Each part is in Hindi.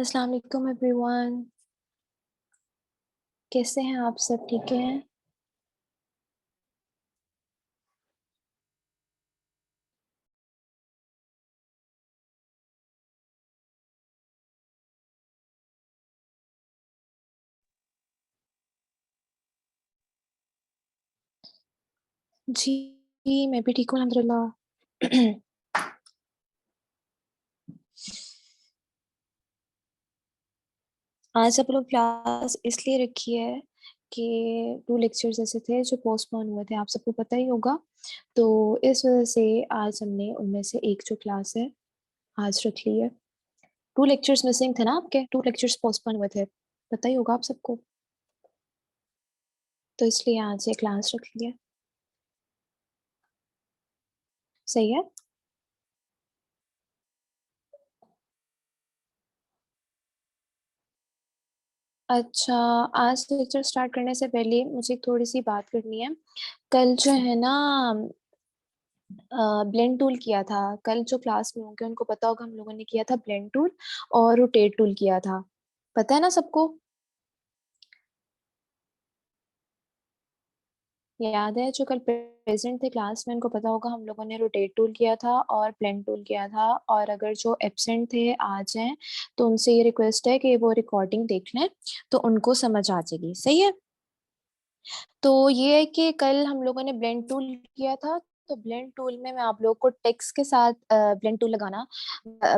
अस्सलाम वालेकुम एवरीवन। कैसे हैं आप सब? ठीक हैं? जी, मैं भी ठीक हूँ अल्हम्दुलिल्लाह। आज आप लोग क्लास इसलिए रखी है कि 2 लेक्चर्स ऐसे थे जो पोस्टपोन हुए थे, आप सबको पता ही होगा। तो इस वज़ह से आज हमने उनमें से एक जो क्लास है, आज रख ली है। 2 लेक्चर्स मिसिंग थे ना आपके, 2 लेक्चर्स पोस्टपोन हुए थे, पता ही होगा आप सबको। तो इसलिए आज ये क्लास रख ली है। सही है? अच्छा, आज लेक्चर स्टार्ट करने से पहले मुझे थोड़ी-सी बात करनी है। कल जो है ना ब्लेंड टूल किया था। कल जो क्लास में होंगे उनको पता होगा हम लोगों ने किया था ब्लेंड टूल और रोटेट टूल किया था। पता है ना सबको? याद है जो कल प्रेज़ेंट थे क्लास में उनको पता होगा हम लोगों ने रोटेट टूल किया था और ब्लेंड टूल किया था और अगर जो एब्सेंट थे आ जाएँ, तो उनसे ये रिक्वेस्ट है कि वो रिकॉर्डिंग देख लें, तो उनको समझ आ जाएगी। सही है? तो ये है कि कल हम लोगों ने ब्लेंड टूल किया था, तो ब्लेंड टूल में मैं आप लोगों को टेक्स्ट के साथ ब्लेंड टूल लगाना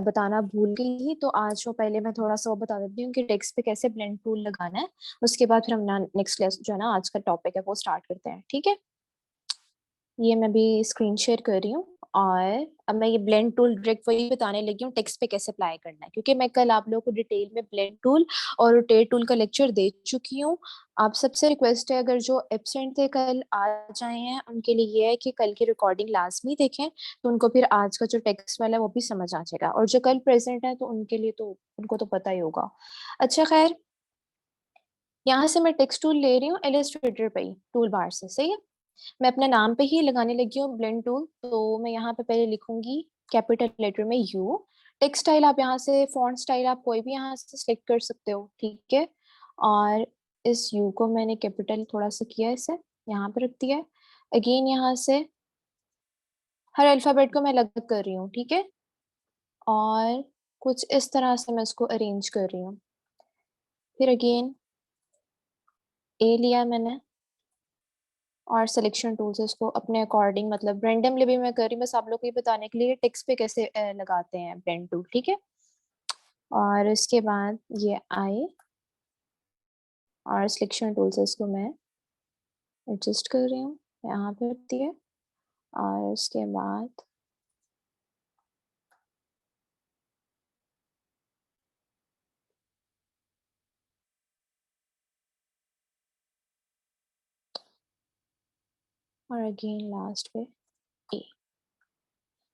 बताना भूल गई थी, तो आज वो पहले मैं थोड़ा-सा वो बता देती हूँ कि टेक्स्ट पे कैसे ब्लेंड टूल लगाना है। उसके बाद फिर हम ना नेक्स्ट क्लास जो है ना आज का टॉपिक है वो स्टार्ट करते हैं, ठीक है? ये मैं अभी स्क्रीन शेयर कर रही हूँ और अब मैं ये ब्लेंड टूल डायरेक्ट वही बताने लगी हूँ टेक्स्ट पे कैसे अप्लाई करना है क्योंकि मैं कल आप लोगों को डिटेल में ब्लेंड टूल और रोटेट टूल का लेक्चर दे चुकी हूँ। आप सबसे रिक्वेस्ट है अगर जो एब्सेंट थे कल आ जाए हैं, उनके लिए ये है कि कल की रिकॉर्डिंग लाज़मी देखें, तो उनको फिर आज का जो टेक्स्ट वाला है वो भी समझ आ जाएगा और जो कल प्रेज़ेंट है तो उनके लिए तो उनको तो पता ही होगा। अच्छा ख़ैर, यहाँ से मैं टेक्स्ट टूल ले रही हूँ इलस्ट्रेटर पे ही, टूल बार से, सही है? मैं अपने नाम पे ही लगाने लगी हूँ ब्लेंड टूल, तो मैं यहाँ पे पहले लिखूँगी कैपिटल लेटर में यू। टेक्स्ट स्टाइल आप यहाँ से फ़ॉन्ट स्टाइल आप कोई भी यहाँ से सिलेक्ट कर सकते हो, ठीक है? और इस यू को मैंने कैपिटल थोड़ा-सा किया इसे, यहाँ पे रख दिया है। अगेन यहाँ से हर अल्फ़ाबेट को मैं अलग कर रही हूँ, ठीक है? और कुछ इस तरह से मैं इसको अरेंज कर रही हूँ। फिर अगेन ए लिया मैंने और सिलेक्शन टूल से उसको अपने अकॉर्डिंग मतलब रैंडमली भी मैं कर रही हूँ, बस आप लोग को ये बताने के लिए टेक्स्ट पे कैसे लगाते हैं ब्लेंड टूल, ठीक है? और इसके बाद ये आई और सिलेक्शन टूल से इसको मैं एडजस्ट कर रही हूँ, यहाँ पे होती है और उसके बाद और अगेन लास्ट पे ए।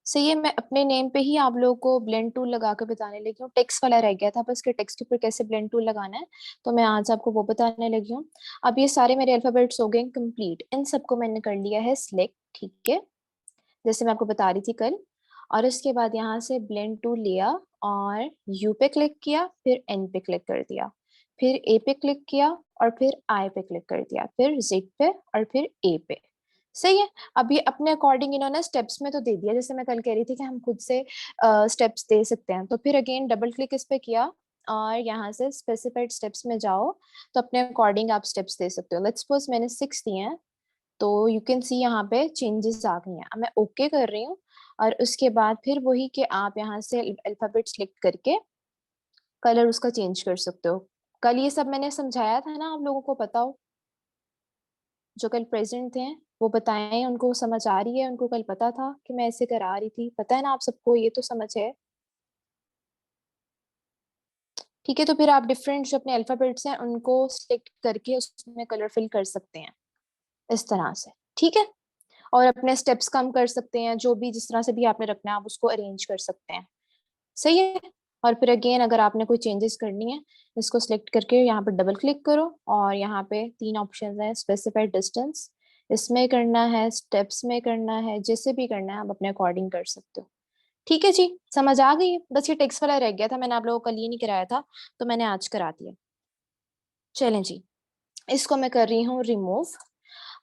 सही है, मैं अपने नेम पे ही आप लोगों को ब्लेंड टूल लगा के बताने लगी हूँ, टेक्स्ट वाला रह गया था बस कि टेक्स्ट के ऊपर कैसे ब्लेंड टूल लगाना है, तो मैं आज आपको वो बताने लगी हूँ। अब ये सारे मेरे अल्फ़ाबेट्स हो गए कंप्लीट, इन सबको मैंने कर लिया है सिलेक्ट, ठीक है? जैसे मैं आपको बता रही थी कल और उसके बाद यहाँ से ब्लेंड टूल लिया और यू पे क्लिक किया, फिर एन पे क्लिक कर दिया, फिर ए पे क्लिक किया और फिर आई पे क्लिक कर दिया, फिर ज़ेड पे और फिर ए पे। सही है? अब ये अपने अकॉर्डिंग इन्होंने स्टेप्स में तो दे दिया, जैसे मैं कल कह रही थी कि हम खुद से स्टेप्स दे सकते हैं। तो फिर अगेन डबल क्लिक इस पे किया और यहाँ से स्पेसिफाइड स्टेप्स में जाओ, तो अपने अकॉर्डिंग आप स्टेप्स दे सकते हो। लेट्स सपोज़ मैंने 6 दिए हैं, तो यू कैन सी यहाँ पे चेंजेस आ गई हैं। अब मैं ओके कर रही हूँ और उसके बाद फिर वही कि आप यहाँ से अल्फ़ाबेट सेलेक्ट करके कलर उसका चेंज कर सकते हो। कल ये सब मैंने समझाया था ना आप लोगों को पता हो? जो कल प्रेज़ेंट थे, वो बताएँ उनको समझ आ रही है? उनको कल पता था कि मैं ऐसे करा रही थी? पता है ना आप सबको ये तो समझ है? ठीक है, तो फिर आप डिफरेंट जो अपने अल्फ़ाबेट्स हैं उनको सेलेक्ट करके उसमें कलर फिल कर सकते हैं, इस तरह से, ठीक है? और अपने स्टेप्स कम कर सकते हैं, जो भी जिस तरह से भी आपने रखना है आप उसको अरेंज कर सकते हैं, सही है? और फिर अगेन अगर आपने कोई चेंजेस करनी है, इसको सिलेक्ट करके यहाँ पे डबल क्लिक करो और यहाँ पे 3 ऑप्शंस हैं स्पेसिफाइड डिस्टेंस, इसमें करना है, स्टेप्स में करना है, जैसे भी करना है आप अपने अकॉर्डिंग कर सकते हो, ठीक है जी, समझ आ गई। बस ये टेक्स्ट वाला रह गया था, मैंने आप लोगों को कल ये नहीं कराया था, तो मैंने आज करा दिया। चलें जी, इसको मैं कर रही हूँ रिमूव।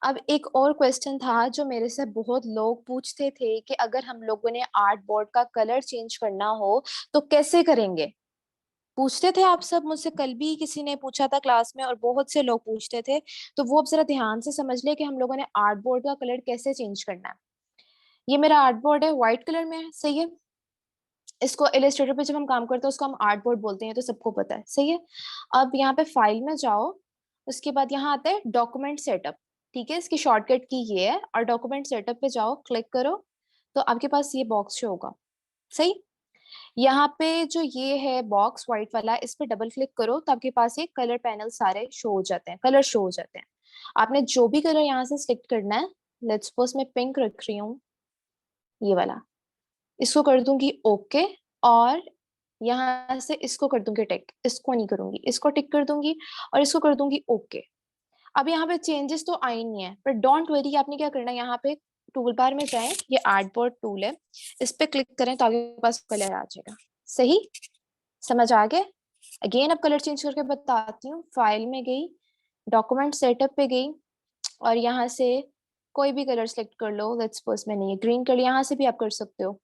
अब एक और क्वेश्चन था जो मेरे से बहुत लोग पूछते थे कि अगर हम लोगों ने आर्ट बोर्ड का कलर चेंज करना हो तो कैसे करेंगे। पूछते थे आप सब मुझसे, कल भी किसी ने पूछा था क्लास में और बहुत से लोग पूछते थे। तो वो अब जरा ध्यान से समझ ले कि हम लोगों ने आर्ट बोर्ड का कलर कैसे चेंज करना है। ये मेरा आर्ट बोर्ड है, व्हाइट कलर में है, सही है। इसको इलस्ट्रेटर पे जब हम काम करते हैं उसको हम आर्ट बोर्ड बोलते हैं, तो सबको पता है, सही है। अब यहाँ पे फाइल में जाओ, उसके बाद यहाँ आता है डॉक्यूमेंट सेटअप। ठीक है, इसकी शॉर्टकट की ये है, और डॉक्यूमेंट सेटअप पे जाओ, क्लिक करो, तो आपके पास ये बॉक्स शो होगा, सही। यहाँ पे जो ये है बॉक्स व्हाइट वाला, इस पे डबल क्लिक करो तो आपके पास ये कलर पैनल सारे शो हो जाते हैं, कलर शो हो जाते हैं। आपने जो भी कलर यहाँ से सिलेक्ट करना है, लेट्स सपोज मैं पिंक रख रही हूँ, ये वाला, इसको कर दूंगी ओके। और यहाँ से इसको कर दूंगी टिक, इसको नहीं करूंगी, इसको टिक कर दूंगी, और इसको कर दूंगी ओके। अब यहाँ पे चेंजेस तो आई नहीं है, पर डोंट वरी, आपने क्या करना है, यहाँ पे टूल बार में जाएं, ये आर्ट बोर्ड टूल है, इस पे क्लिक करें तो आपके पास कलर आ जाएगा, सही। समझ आ गए। अगेन अब कलर चेंज करके बताती हूँ। फाइल में गई, डॉक्यूमेंट सेटअप पे गई, और यहाँ से कोई भी कलर सेलेक्ट कर लो, लेट्स सपोज मैंने ये ग्रीन कर लिया, यहाँ से भी आप कर सकते हो।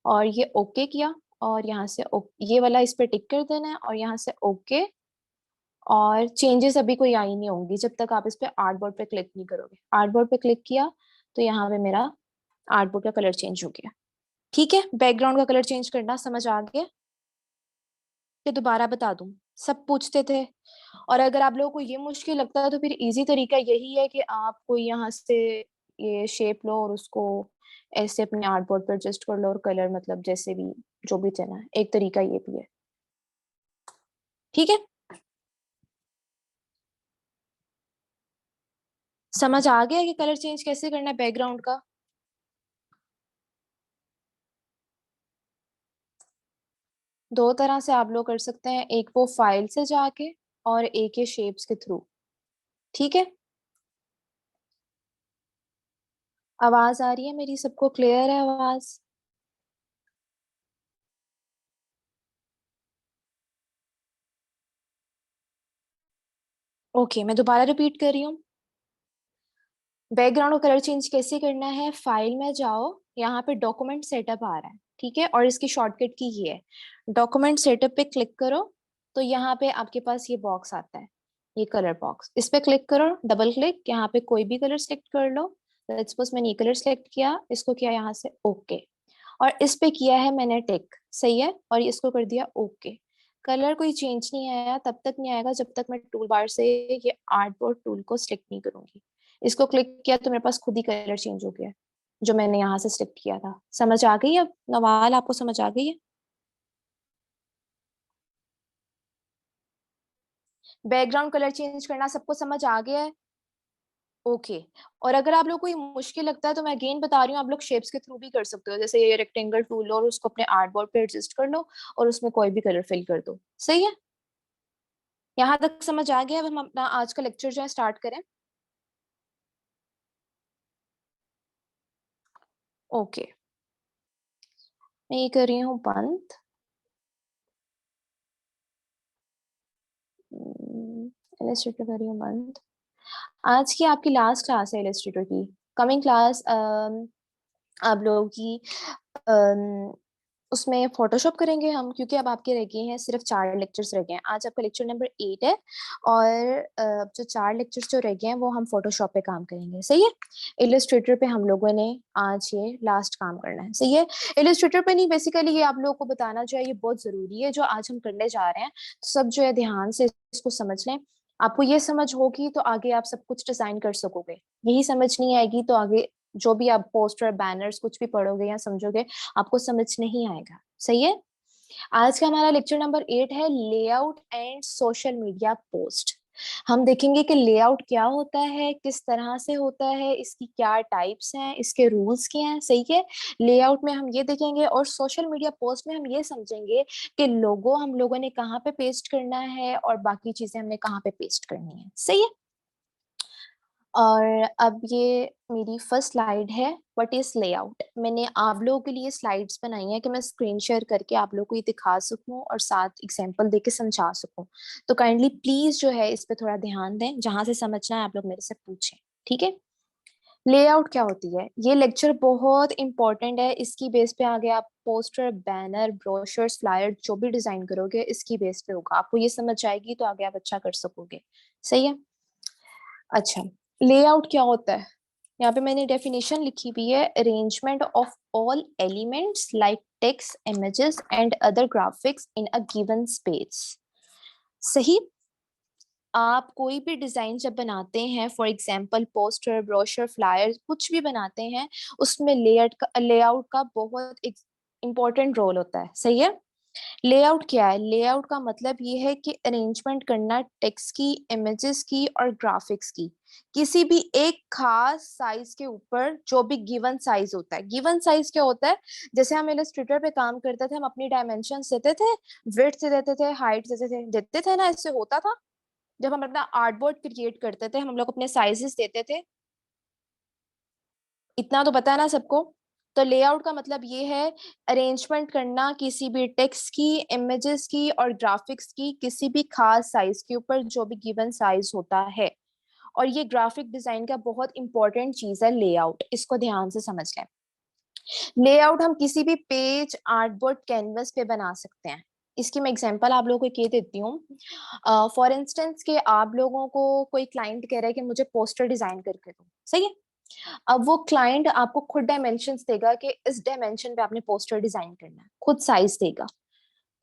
और ये ओके किया, और यहाँ से ये वाला इस पे टिक कर देना है, और यहाँ से ओके। और चेंजेस अभी कोई आई नहीं होंगी जब तक आप इस पे आर्ट बोर्ड पे क्लिक नहीं करोगे। आर्ट बोर्ड पे क्लिक किया तो यहाँ पे मेरा आर्ट बोर्ड का कलर चेंज हो गया। ठीक है, बैकग्राउंड का कलर चेंज करना समझ आ गया, कि दोबारा बता दूं, सब पूछते थे। और अगर आप लोगों को ये मुश्किल लगता है तो फिर इजी तरीका यही है कि आप कोई यहाँ से ये शेप लो और उसको ऐसे अपने आर्ट बोर्ड पर एडजस्ट कर लो, और कलर मतलब जैसे भी जो भी देना है, एक तरीका ये भी है। ठीक है, समझ आ गया कि कलर चेंज कैसे करना है बैकग्राउंड का। दो तरह से आप लोग कर सकते हैं, एक वो फाइल से जाके, और एक ये शेप्स के थ्रू। ठीक है, आवाज आ रही है मेरी, सबको क्लियर है आवाज। ओके, मैं दोबारा रिपीट कर रही हूँ। बैकग्राउंड का कलर चेंज कैसे करना है, फाइल में जाओ, यहाँ पे डॉक्यूमेंट सेटअप आ रहा है, ठीक है, और इसकी शॉर्टकट की ये है, डॉक्यूमेंट सेटअप पे क्लिक करो, तो यहाँ पे आपके पास ये बॉक्स आता है, ये कलर बॉक्स, इस पे क्लिक करो, डबल क्लिक, यहाँ पे कोई भी कलर सेलेक्ट कर लो। लेट्स सपोज मैंने ये कलर सेलेक्ट किया, इसको किया यहाँ से ओके, और इस पे किया है मैंने टिक, सही है, और इसको कर दिया ओके। कलर कोई चेंज नहीं आया, तब तक नहीं आएगा जब तक मैं टूल बार से ये आर्ट बोर्ड टूल को सिलेक्ट नहीं करूंगी। इसको क्लिक किया तो मेरे पास खुद ही कलर चेंज हो गया, जो मैंने यहाँ से सिलेक्ट किया था। समझ आ गई अब नवाल, आपको समझ आ गई है। बैकग्राउंड कलर चेंज करना सबको समझ आ गया है। ओके। और अगर आप लोग को ये मुश्किल लगता है तो मैं अगेन बता रही हूँ, आप लोग शेप्स के थ्रू भी कर सकते हो, जैसे ये रेक्टेंगल टूल लो और उसको अपने आर्ट बोर्ड पे एडजस्ट कर लो, और उसमें कोई भी कलर फिल कर दो, सही है। यहाँ तक समझ आ गया। अब हम अपना आज का लेक्चर जो है स्टार्ट करें। ओके, मैं ये कर रही हूँ बंद। इलस्ट्रेटर कर रही हूँ बंद। आज की आपकी लास्ट क्लास है इलस्ट्रेटर की। कमिंग क्लास आप लोगों की अम, उसमें फोटोशॉप करेंगे हम, क्योंकि अब आपके रह गए हैं सिर्फ 4 लेक्चर्स रह गए हैं। आज आपका लेक्चर नंबर 8 है, और जो 4 लेक्चर्स जो रह गए हैं वो हम फोटोशॉप पे काम करेंगे, सही है। इलस्ट्रेटर पे हम लोगों ने आज ये लास्ट काम करना है, सही है। इलस्ट्रेटर पे नहीं, बेसिकली ये आप लोगों को बताना जो है ये बहुत जरूरी है, जो आज हम करने जा रहे हैं। तो सब जो है ध्यान से इसको समझ लें। आपको ये समझ होगी तो आगे आप सब कुछ डिजाइन कर सकोगे। यही समझ नहीं आएगी तो आगे जो भी आप पोस्टर बैनर्स कुछ भी पढ़ोगे या समझोगे, आपको समझ नहीं आएगा, सही है। आज का हमारा लेक्चर नंबर 8 है layout and social media post. हम देखेंगे कि लेआउट क्या होता है, किस तरह से होता है, इसकी क्या टाइप्स हैं, इसके रूल्स क्या हैं, सही है। लेआउट में हम ये देखेंगे, और सोशल मीडिया पोस्ट में हम ये समझेंगे कि लोगो हम लोगों ने कहाँ पे पेस्ट करना है और बाकी चीजें हमने कहाँ पे पेस्ट करनी है, सही है। और अब ये मेरी फर्स्ट स्लाइड है, व्हाट इज लेआउट। मैंने आप लोगों के लिए स्लाइड्स बनाई हैं कि मैं स्क्रीन शेयर करके आप लोगों को ये दिखा सकूं और साथ एग्जांपल देके समझा सकूं। तो काइंडली प्लीज जो है इस पे थोड़ा ध्यान दें, जहां से समझना है आप लोग मेरे से पूछें, ठीक है। लेआउट क्या होती है, ये लेक्चर बहुत इंपॉर्टेंट है। इसकी बेस पे आगे आप पोस्टर, बैनर, ब्रोशर्स, फ्लायर जो भी डिजाइन करोगे इसकी बेस पे होगा। आपको ये समझ आएगी तो आगे आप अच्छा कर सकोगे, सही है। अच्छा, लेआउट क्या होता है, यहाँ पे मैंने डेफिनेशन लिखी हुई है, arrangement of all elements like text, images and other graphics in a given space. सही। आप कोई भी डिजाइन जब बनाते हैं, for example poster, brochure, flyer कुछ भी बनाते हैं, उसमें लेआउट का बहुत इंपॉर्टेंट रोल होता है, सही है। लेआउट क्या है, लेआउट का मतलब ये है कि अरेंजमेंट करना टेक्स्ट की, इमेजेस की और ग्राफिक्स की किसी भी एक खास साइज के ऊपर, जो भी गिवन साइज होता है। गिवन साइज क्या होता है, जैसे हम इलस्ट्रेटर पे काम करते थे, हम अपनी डायमेंशन देते थे, विड्थ देते थे, हाइट देते थे ना, इससे होता था। जब हम अपना आर्टबोर्ड क्रिएट करते थे, हम लोग अपने साइजेस देते थे, इतना तो पता है ना सबको। तो लेआउट का मतलब ये है, अरेंजमेंट करना किसी भी टेक्स्ट की, इमेजेस की और ग्राफिक्स की किसी भी खास साइज के ऊपर, जो भी गिवन साइज होता है। और ये ग्राफिक डिजाइन का बहुत इंपॉर्टेंट चीज है लेआउट, इसको ध्यान से समझ लें। लेआउट हम किसी भी पेज, आर्टबोर्ड, कैनवस पे बना सकते हैं। इसकी मैं एग्जांपल आप लोगों को ये देती हूँ। फॉर इंस्टेंस कि आप लोगों को कोई क्लाइंट कह रहा है कि मुझे पोस्टर डिजाइन करके दो, सही है। अब वो क्लाइंट आपको खुद डायमेंशंस देगा कि इस डायमेंशन पे आपने पोस्टर डिजाइन करना है, खुद साइज देगा।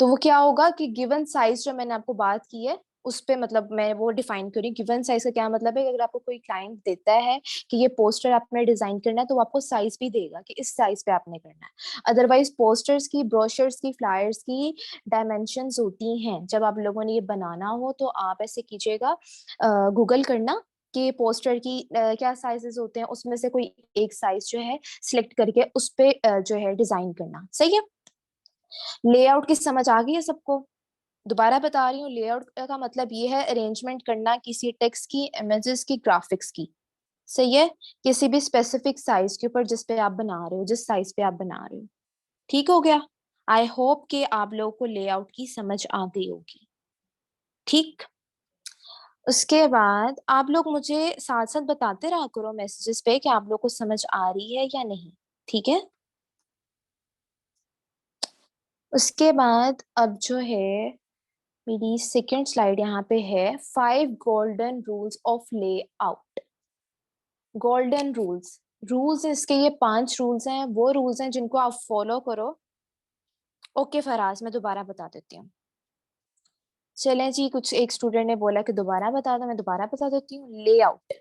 तो वो क्या होगा कि गिवन साइज जो मैंने आपको बात की है उस पे, मतलब मैं वो डिफाइन करी। गिवन साइज का क्या मतलब है, अगर आपको कोई क्लाइंट देता है कि ये पोस्टर आपने डिजाइन करना है, तो वो आपको साइज भी देगा कि इस साइज पे आपने करना है। अदरवाइज पोस्टर्स की, ब्रोशर्स की, फ्लायर्स की डायमेंशंस होती हैं। जब आप लोगों ने ये बनाना हो तो आप ऐसे कीजिएगा, गूगल करना कि पोस्टर की क्या साइजेस होते हैं, उसमें से कोई एक साइज जो है सिलेक्ट करके उस पे जो है डिजाइन करना, सही है। लेआउट की समझ आ गई है सबको। दोबारा बता रही हूँ, लेआउट का मतलब ये है अरेंजमेंट करना किसी टेक्स्ट की, इमेजेस की, ग्राफिक्स की, सही है, किसी भी स्पेसिफिक साइज के ऊपर जिस पे आप बना रहे हो, जिस साइज पे आप बना रहे हो। ठीक हो गया। आई होप कि आप लोगों को लेआउट की समझ आ गई होगी। ठीक। उसके बाद आप लोग मुझे साथ साथ बताते रहा करो मैसेजेस पे कि आप लोग को समझ आ रही है या नहीं, ठीक है। उसके बाद अब जो है मेरी सेकेंड स्लाइड यहाँ पे है, 5 golden rules of layout. Golden rules, rules इसके ये 5 रूल्स हैं, वो रूल्स हैं जिनको आप फॉलो करो। ओके फराज, मैं दोबारा बता देती हूँ। चलें जी, कुछ एक स्टूडेंट ने बोला कि दोबारा बता दो, मैं दोबारा बता देती हूँ। Layout,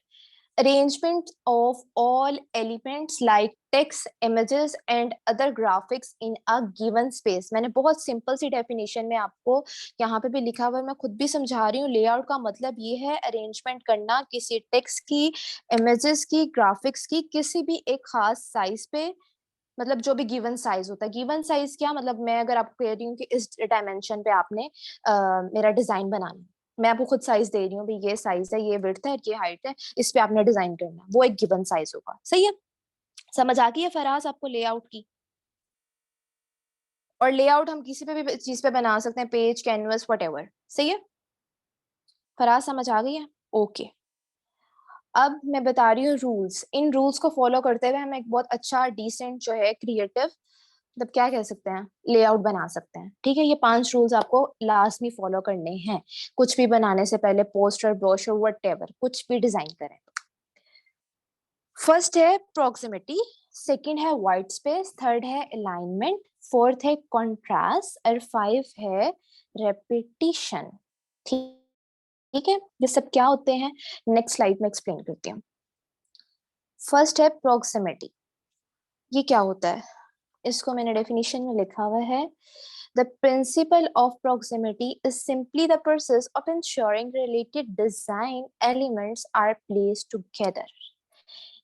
arrangement of all elements like text, images and other graphics in a given space। मैंने बहुत सिंपल सी डेफिनेशन में आपको यहाँ पे भी लिखा हुआ है, मैं खुद भी समझा रही हूँ। लेआउट का मतलब ये है अरेंजमेंट करना किसी टेक्स्ट की, इमेजेस की, ग्राफिक्स की किसी भी एक खास साइज पे, मतलब जो भी गिवन साइज होता है। गिवन साइज क्या मतलब, मैं अगर आपको कह रही हूँ कि इस डायमेंशन पे आपने मेरा डिजाइन बनाना है, मैं आपको खुद साइज दे रही हूँ, भाई ये साइज है, ये विड्थ है, ये हाइट है, इस पे आपने डिजाइन करना है, वो एक गिवन साइज होगा, सही है। समझ आ गई है फराज आपको लेआउट की। और लेआउट हम किसी पे भी चीज पे बना सकते हैं, पेज, कैनवस, वट, सही है। फराज समझ आ गई है, ओके। अब मैं बता रही हूँ रूल्स। इन रूल्स को फॉलो करते हुए हम एक बहुत अच्छा, डिसेंट जो है, क्रिएटिव, मतलब क्या कह सकते हैं, लेआउट बना सकते हैं, ठीक है। ये 5 रूल्स आपको लाजमी फॉलो करने हैं कुछ भी बनाने से पहले, पोस्टर, ब्रोशर, वट कुछ भी डिजाइन करें। फर्स्ट है प्रॉक्सिमिटी, सेकंड है वाइट स्पेस, थर्ड है अलाइनमेंट, फोर्थ है कॉन्ट्रास्ट और 5 है रेपिटिशन। ठीक, ठीक है। ये सब क्या होते हैं, नेक्स्ट स्लाइड में एक्सप्लेन करती हूँ। फर्स्ट है प्रॉक्सिमिटी, ये क्या होता है, इसको मैंने डेफिनेशन में लिखा हुआ है, the principle of proximity is simply the process of ensuring related design elements are placed together।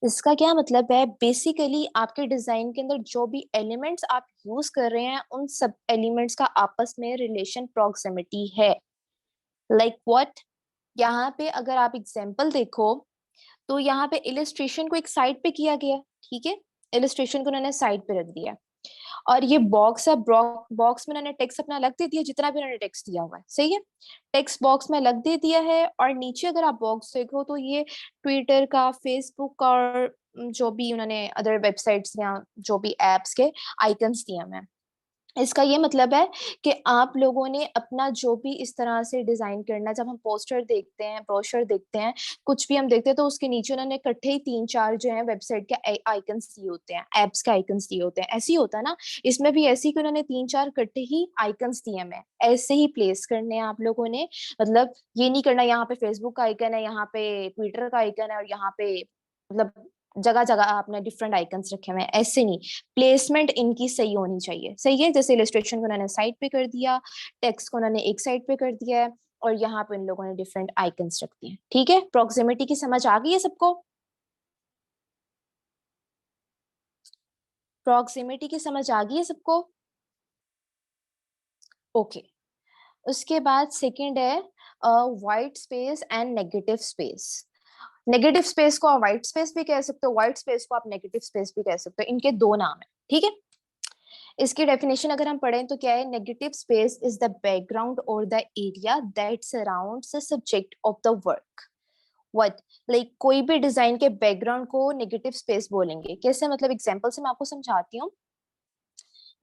इसका क्या मतलब है, बेसिकली आपके डिजाइन के अंदर जो भी एलिमेंट्स आप यूज कर रहे हैं, उन सब एलिमेंट्स का आपस में रिलेशन प्रॉक्सिमिटी है। लाइक व्हाट, यहाँ पे अगर आप एग्जांपल देखो, तो यहाँ पे इलिस्ट्रेशन को एक साइड पे किया गया, ठीक है, इलिस्ट्रेशन को उन्होंने साइड पे रख दिया। और ये बॉक्स है, बॉक्स में उन्होंने टेक्स्ट अपना अलग दे दिया, जितना भी उन्होंने टेक्स्ट दिया हुआ है, सही है, टेक्स्ट बॉक्स में अलग दे दिया है। और नीचे अगर आप बॉक्स देखो तो ये ट्विटर का, फेसबुक का और जो भी उन्होंने अदर वेबसाइट्स या जो भी एप्स के आइकन्स दिए हुए हैं। इसका ये मतलब है कि आप लोगों ने अपना जो भी इस तरह से डिजाइन करना है, जब हम पोस्टर देखते हैं, ब्रोशर देखते हैं, कुछ भी हम देखते हैं, तो उसके नीचे उन्होंने इकट्ठे ही 3-4 जो है वेबसाइट के आइकन्स दिए होते हैं, एप्स के आइकन्स दिए होते हैं। ऐसे ही होता है ना, इसमें भी ऐसे ही कि उन्होंने 3-4 इकट्ठे ही आइकन्स दिए हैं, ऐसे ही प्लेस करने हैं आप लोगों ने। मतलब ये नहीं करना यहाँ पे फेसबुक का आइकन है, यहाँ पे ट्विटर का आइकन है और यहाँ पे, मतलब जगह जगह आपने डिफरेंट आइकन्स रखे हुए हैं, ऐसे नहीं। प्लेसमेंट इनकी सही होनी चाहिए, सही है। जैसे इलस्ट्रेशन को उन्होंने साइड पे कर दिया, टेक्स्ट को उन्होंने एक साइड पे कर दिया है, और यहाँ पे इन लोगों ने डिफरेंट आइकन्स रख दिए, ठीक है। प्रॉक्सिमिटी की समझ आ गई है सबको? प्रॉक्सिमिटी की समझ आ गई है सबको? ओके। उसके बाद सेकंड है white space and negative space. Negative space को आप व्हाइट स्पेस भी कह सकते हो, व्हाइट स्पेस को आप नेगेटिव स्पेस भी कह सकते हो, इनके दो नाम है, ठीक है। इसकी डेफिनेशन अगर हम पढ़ें तो क्या है, negative space is the background और the area that surrounds the subject of the work. What, like कोई भी डिजाइन के बैकग्राउंड को नेगेटिव स्पेस बोलेंगे। कैसे, मतलब एग्जांपल से मैं आपको समझाती हूँ।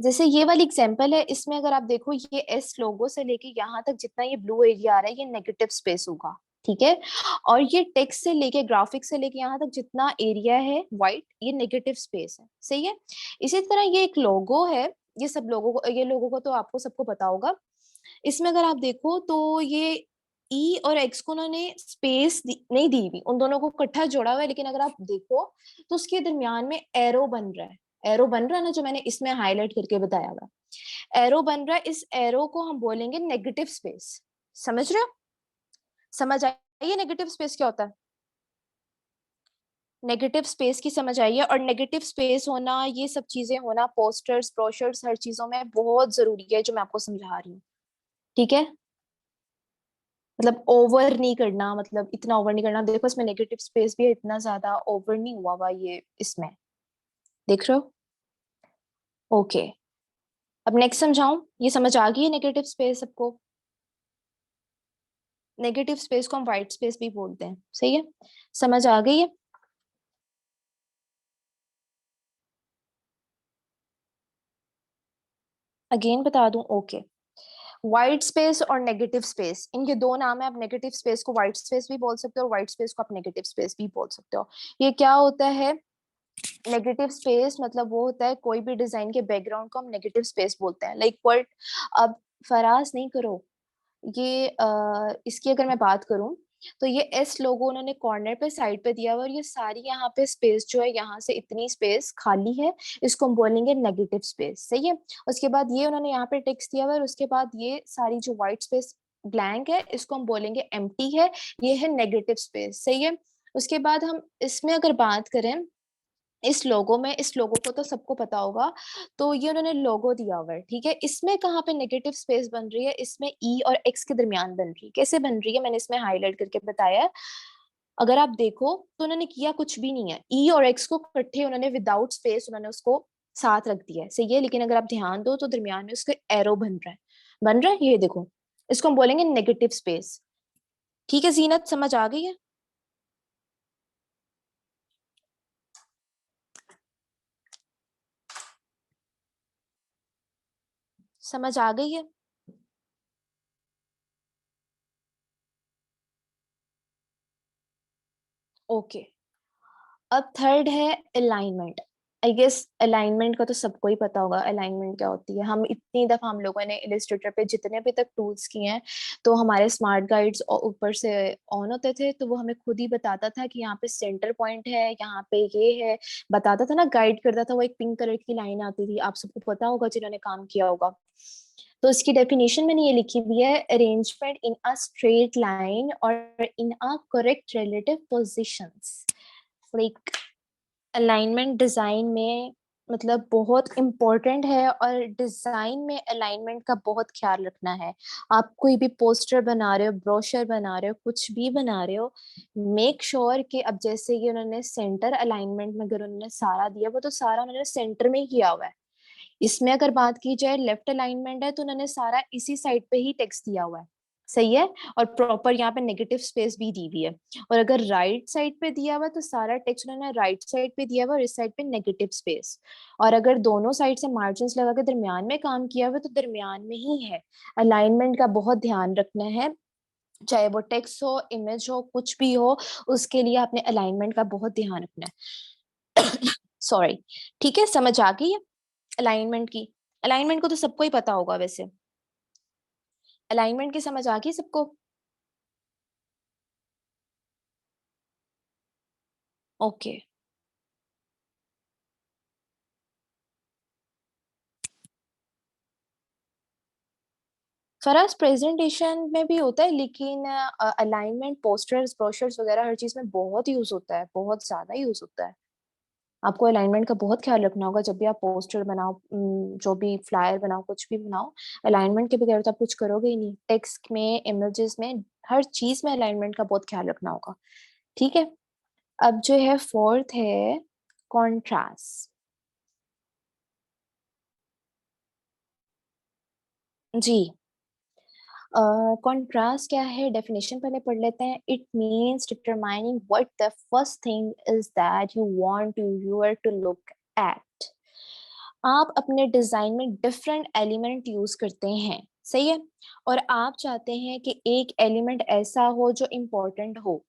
जैसे ये वाली एग्जांपल है, इसमें अगर आप देखो, ये एस लोगो से लेके यहाँ तक जितना ये ब्लू एरिया आ रहा है, ये नेगेटिव स्पेस होगा, ठीक है। और ये टेक्स्ट से लेके, ग्राफिक से लेके यहाँ तक जितना एरिया है व्हाइट, ये नेगेटिव स्पेस है, सही है। इसी तरह ये एक लोगो है, ये सब लोगों को, ये लोगों को तो आपको सबको पता होगा। इसमें अगर आप देखो तो ये ई और एक्स को उन्होंने स्पेस नहीं दी हुई, उन दोनों को इकट्ठा जोड़ा हुआ है, लेकिन अगर आप देखो तो उसके दरमियान में एरो बन रहा है। एरो बन रहा है ना, जो मैंने इसमें हाईलाइट करके बताया हुआ एरो बन रहा है, इस एरो को हम बोलेंगे नेगेटिव स्पेस। समझ रहे हो? समझ आइए नेगेटिव स्पेस क्या होता है? नेगेटिव स्पेस की समझ आई है। और नेगेटिव स्पेस होना, ये सब चीजें होना, पोस्टर्स, ब्रोशर्स, हर चीजों में बहुत जरूरी है, जो मैं आपको समझा रही हूँ, ठीक है। मतलब ओवर नहीं करना, मतलब इतना ओवर नहीं करना। देखो इसमें नेगेटिव स्पेस भी है, इतना ज्यादा ओवर नहीं हुआ हुआ ये इसमें, देख रहे हो? ओके। अब नेक्स्ट समझाऊं, ये समझ आ गई है नेगेटिव स्पेस सबको? नेगेटिव स्पेस को हम व्हाइट स्पेस भी बोलते हैं, सही है। समझ आ गई है? अगेन बता दूं? ओके। व्हाइट स्पेस और नेगेटिव स्पेस, इनके दो नाम है। आप नेगेटिव स्पेस को व्हाइट स्पेस भी बोल सकते हो और व्हाइट स्पेस को आप नेगेटिव स्पेस भी बोल सकते हो। ये क्या होता है? नेगेटिव स्पेस मतलब वो होता है, कोई भी डिजाइन के बैकग्राउंड को हम नेगेटिव स्पेस बोलते हैं, लाइक वर्ड। अब फराज नहीं करो, ये इसकी अगर मैं बात करूं, तो ये एस लोगो उन्होंने कॉर्नर पे साइड पे दिया हुआ, और ये सारी यहाँ पे स्पेस जो है, यहाँ से इतनी स्पेस खाली है, इसको हम बोलेंगे नेगेटिव स्पेस, सही है। उसके बाद ये उन्होंने यहाँ पे टेक्स्ट दिया हुआ है, और उसके बाद ये सारी जो व्हाइट स्पेस ब्लैंक है, इसको हम बोलेंगे एम्प्टी है, ये है नेगेटिव स्पेस, सही है। उसके बाद हम इसमें अगर बात करें, इस लोगो में, इस लोगो को तो सबको पता होगा, तो ये उन्होंने लोगो दिया हुआ है, ठीक है। इसमें कहाँ पे नेगेटिव स्पेस बन रही है? इसमें ई और एक्स के दरमियान बन रही है। कैसे बन रही है, मैंने इसमें हाईलाइट करके बताया है। अगर आप देखो तो उन्होंने किया कुछ भी नहीं है, ई और एक्स को इकट्ठे उन्होंने विदाउट स्पेस उन्होंने उसको साथ रख दिया है, सही है। लेकिन अगर आप ध्यान दो तो दरमियान में उसका एरो बन रहा है, बन रहा है, ये देखो, इसको हम बोलेंगे नेगेटिव स्पेस, ठीक है। जीनत समझ आ गई है? समझ आ गई है? ओके। अब थर्ड है अलाइनमेंट। आई गेस अलाइनमेंट का तो सबको ही पता होगा, अलाइनमेंट क्या होती है। हम इतनी दफा, हम लोगों ने इलिस्ट्रेटर पे जितने भी तक टूल्स किए हैं, तो हमारे स्मार्ट गाइड्स ऊपर से ऑन होते थे, तो वो हमें खुद ही बताता था कि यहाँ पे सेंटर पॉइंट है, यहाँ पे ये है, बताता था ना, गाइड करता था। वो एक पिंक कलर की लाइन आती थी, आप सबको पता होगा जिन्होंने काम किया होगा। तो इसकी डेफिनेशन मैंने ये लिखी हुई है, arrangement in a straight line और in a correct relative positions. Like alignment design में मतलब बहुत इम्पोर्टेंट है, और डिजाइन में अलाइनमेंट का बहुत ख्याल रखना है। आप कोई भी पोस्टर बना रहे हो, ब्रोशर बना रहे हो, कुछ भी बना रहे हो, मेक श्योर कि अब जैसे कि उन्होंने सेंटर अलाइनमेंट में अगर उन्होंने सारा दिया, वो तो सारा उन्होंने सेंटर में ही किया हुआ है। इसमें अगर बात की जाए लेफ्ट अलाइनमेंट है, तो उन्होंने सारा इसी साइड पे ही टेक्स्ट दिया हुआ है। सही है। और प्रॉपर यहाँ पे नेगेटिव स्पेस भी दी हुई है। और अगर राइट साइड पे दिया हुआ है, तो सारा टेक्स्ट उन्होंने राइट साइड पे दिया हुआ है, और इस साइड पे नेगेटिव स्पेस। और अगर दोनों साइड से मार्जिन लगा के दरमियान में काम किया हुआ है, तो दरमियान में ही है। अलाइनमेंट का बहुत ध्यान रखना है, चाहे वो टेक्स्ट हो, इमेज हो, कुछ भी हो, उसके लिए आपने अलाइनमेंट का बहुत ध्यान रखना है। सॉरी। ठीक है, समझ आ गई है अलाइनमेंट की? अलाइनमेंट को तो सबको ही पता होगा वैसे। अलाइनमेंट की समझ आ गई सबको? ओके। फराज, प्रेजेंटेशन में भी होता है, लेकिन अलाइनमेंट पोस्टर्स, ब्रोशर्स वगैरह हर चीज में बहुत यूज होता है, बहुत ज्यादा यूज होता है। आपको अलाइनमेंट का बहुत ख्याल रखना होगा जब भी आप पोस्टर बनाओ, जो भी फ्लायर बनाओ, कुछ भी बनाओ। अलाइनमेंट के बगैर तो आप कुछ करोगे ही नहीं। टेक्स्ट में, इमेजेस में, हर चीज में अलाइनमेंट का बहुत ख्याल रखना होगा। ठीक है। अब जो है फोर्थ है कॉन्ट्रास्ट। जी। कॉन्ट्रास्ट क्या है, डेफिनेशन पहले पढ़ लेते हैं। It means determining what the first thing is that you want to viewer to look at. आप अपने डिजाइन में डिफरेंट एलिमेंट यूज करते हैं, सही है। और आप चाहते हैं कि एक एलिमेंट ऐसा हो जो इम्पोर्टेंट हो,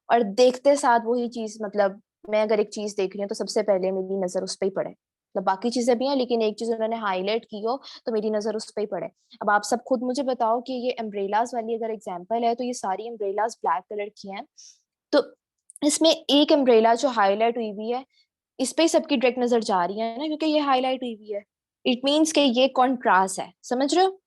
और देखते साथ वही चीज, मतलब मैं अगर एक चीज देख रही हूँ तो सबसे पहले मेरी नजर उस पर ही पड़े। मतलब बाकी चीजें भी हैं, लेकिन एक चीज उन्होंने हाईलाइट की हो तो मेरी नजर उस पर ही पड़े। अब आप सब खुद मुझे बताओ कि ये अम्ब्रेलाज वाली अगर एग्जांपल है, तो ये सारी अम्ब्रेलाज ब्लैक कलर की हैं। तो इसमें एक अम्ब्रेला जो हाईलाइट हुई हुई है, इस पे ही सबकी डायरेक्ट नजर जा रही है ना, क्योंकि ये हाईलाइट हुई हुई है। इट मीन्स कि ये कॉन्ट्रास्ट है, समझ रहे हो?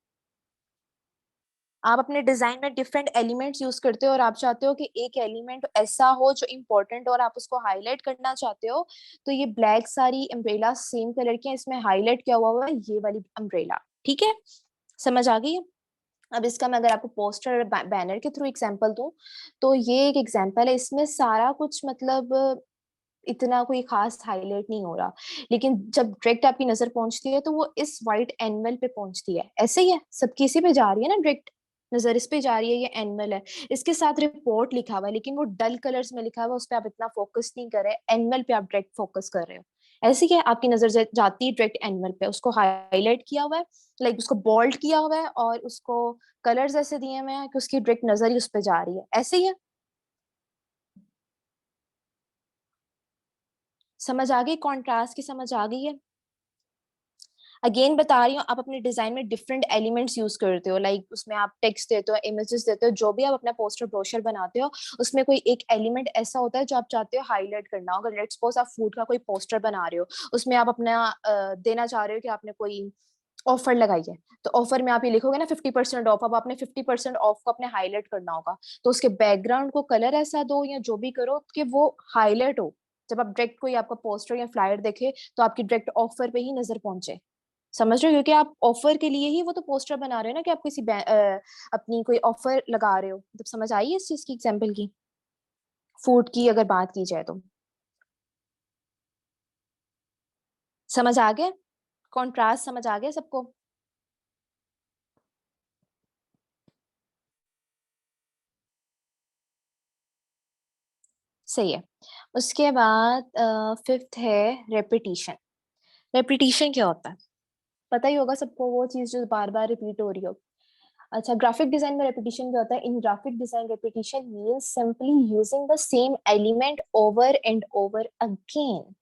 आप अपने डिजाइन में डिफरेंट एलिमेंट्स यूज करते हो, और आप चाहते हो कि एक एलिमेंट ऐसा हो जो इम्पोर्टेंट, और आप उसको हाईलाइट करना चाहते हो। तो ये ब्लैक सारी अम्ब्रेला सेम कलर की है, इसमें हाईलाइट किया हुआ है ये वाली अम्ब्रेला। ठीक है, समझ आ गई है? अब इसका मैं अगर आपको पोस्टर और बैनर के थ्रू एग्जांपल दूं, तो ये एक एग्जांपल है। इसमें सारा कुछ मतलब इतना कोई खास हाईलाइट नहीं हो रहा, लेकिन जब डायरेक्ट आपकी नजर पहुंचती है, तो वो इस वाइट एनिमल पे पहुंचती है। ऐसे ही है, सबकी इसी पे जा रही है ना डायरेक्ट नजर, इस पे जा रही है, ये एनिमल है। इसके साथ रिपोर्ट लिखा हुआ है, लेकिन वो डल कलर्स में लिखा हुआ है, उस पर आप इतना फोकस नहीं कर रहे, एनिमल पे आप डायरेक्ट फोकस कर रहे हो। ऐसे ही है, आपकी नजर जाती है डायरेक्ट एनिमल पे, उसको हाईलाइट किया हुआ है, लाइक उसको बोल्ड किया हुआ है, और उसको कलर्स ऐसे दिए हुए हैं कि उसकी डायरेक्ट नजर ही उस पे जा रही है। ऐसे ही है, समझ आ गई? कॉन्ट्रास्ट की समझ आ गई है? अगेन बता रही हूँ, आप अपने डिजाइन में डिफरेंट एलिमेंट्स यूज करते हो, लाइक उसमें आप टेक्स्ट देते हो, इमेजेस देते हो, जो भी आप अपना पोस्टर ब्रोशर बनाते हो, उसमें कोई एक एलिमेंट ऐसा होता है जो आप चाहते हो हाईलाइट करना। अगर लेट्स सपोज आप फूड का कोई पोस्टर बना रहे हो, उसमें आप अपना देना चाह रहे हो कि आपने कोई ऑफर लगाई है, तो ऑफर में आप ये लिखोगे ना 50% ऑफ। अब आपने 50% ऑफ को अपने हाईलाइट करना होगा, तो उसके बैकग्राउंड को कलर ऐसा दो या जो भी करो कि वो हाईलाइट हो। जब आप डायरेक्ट कोई आपका पोस्टर या फ्लायर देखे, तो आपकी डायरेक्ट ऑफर पे ही नजर पहुंचे। समझ रहे हो? क्योंकि आप ऑफर के लिए ही वो तो पोस्टर बना रहे हो ना, कि आप किसी अपनी कोई ऑफर लगा रहे हो। मतलब समझ आई है इस चीज की एग्जांपल की? फूड की अगर बात की जाए तो समझ आ गया? कॉन्ट्रास्ट समझ आ गया सबको? सही है। उसके बाद फिफ्थ है रेपिटिशन। रेपिटिशन क्या होता है? पता ही होगा सबको, वो चीज जो बार बार रिपीट हो रही हो। अच्छा, ग्राफिक डिजाइन में रेपिटेशन क्या होता है? In graphic design repetition means simply using the same element over and over again.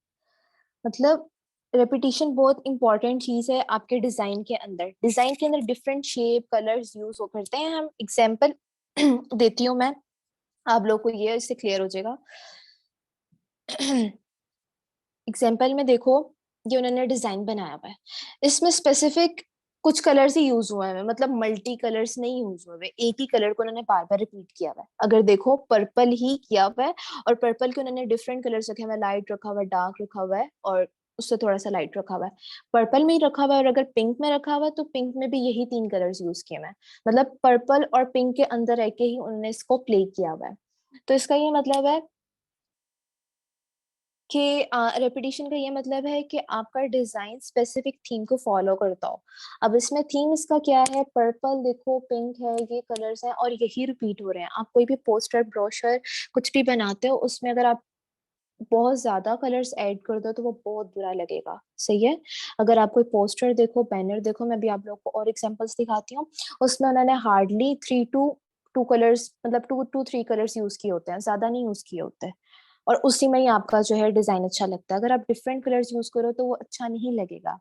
मतलब रेपिटेशन बहुत इंपॉर्टेंट चीज है आपके डिजाइन के अंदर। डिजाइन के अंदर डिफरेंट शेप, कलर्स यूज हो करते हैं। हम एग्जांपल देती हूँ मैं, आप लोग को ये इससे क्लियर हो जाएगा। एग्जाम्पल में देखो, ये उन्होंने डिजाइन बनाया हुआ है, इसमें स्पेसिफिक कुछ कलर्स ही यूज हुए हैं, मतलब मल्टी कलर्स नहीं यूज हुए हैं। एक ही कलर को उन्होंने बार बार रिपीट किया हुआ है। अगर देखो, पर्पल ही किया हुआ है, और पर्पल के उन्होंने डिफरेंट कलर्स रखे हुए हैं, लाइट रखा हुआ है, डार्क रखा हुआ है, और उससे थोड़ा सा लाइट रखा हुआ है, पर्पल में ही रखा हुआ है, और अगर पिंक में रखा हुआ है तो पिंक में भी यही 3 कलर्स यूज किए हुए हैं। मतलब पर्पल और पिंक के अंदर रह के ही उन्होंने इसको प्ले किया हुआ है। तो इसका ये मतलब है कि रेपिटेशन का ये मतलब है कि आपका डिजाइन स्पेसिफिक थीम को फॉलो करता हो। अब इसमें थीम इसका क्या है, पर्पल देखो, पिंक है, ये कलर्स हैं और यही रिपीट हो रहे हैं। आप कोई भी पोस्टर, ब्रोशर कुछ भी बनाते हो, उसमें अगर आप बहुत ज्यादा कलर्स ऐड कर दो तो वो बहुत बुरा लगेगा। सही है। अगर आप कोई पोस्टर देखो, बैनर देखो, मैं भी आप लोग को और एग्जांपल्स दिखाती हूँ, उसमें उन्होंने हार्डली 3 to 2 कलर्स, मतलब 2 to 3 कलर्स यूज किए होते हैं, ज्यादा नहीं यूज किए होते हैं। और उसी में ही आपका जो है डिजाइन अच्छा लगता है। अगर आप डिफरेंट कलर्स यूज करो तो वो अच्छा नहीं लगेगा।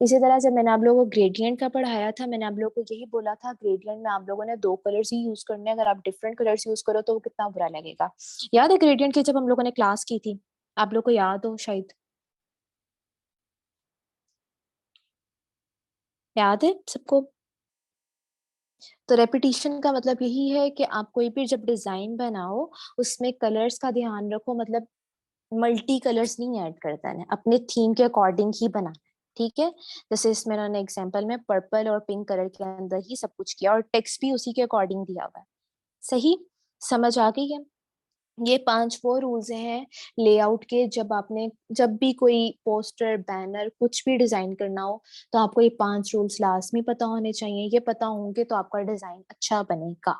इसी तरह जब मैंने आप लोगों को ग्रेडियंट का पढ़ाया था, मैंने आप लोगों को यही बोला था, ग्रेडियंट में आप लोगों ने 2 कलर्स ही यूज करने हैं। अगर आप डिफरेंट कलर्स यूज करो तो वो कितना बुरा लगेगा। याद है ग्रेडियंट की जब हम लोगों ने क्लास की थी? आप लोग को याद हो शायद, याद है सबको? तो रेपिटेशन का मतलब यही है कि आप कोई भी जब डिजाइन बनाओ, उसमें कलर्स का ध्यान रखो। मतलब मल्टी कलर्स नहीं ऐड करता है, अपने थीम के अकॉर्डिंग ही बनाना है। ठीक है। जैसे इसमें उन्होंने एग्जांपल में पर्पल और पिंक कलर के अंदर ही सब कुछ किया, और टेक्स्ट भी उसी के अकॉर्डिंग दिया हुआ है। सही समझ आ गई है? ये 5 वो रूल्स हैं लेआउट के। जब भी कोई पोस्टर, बैनर कुछ भी डिजाइन करना हो, तो आपको ये 5 रूल्स लाजमी पता होने चाहिए। ये पता होंगे तो आपका डिजाइन अच्छा बनेगा।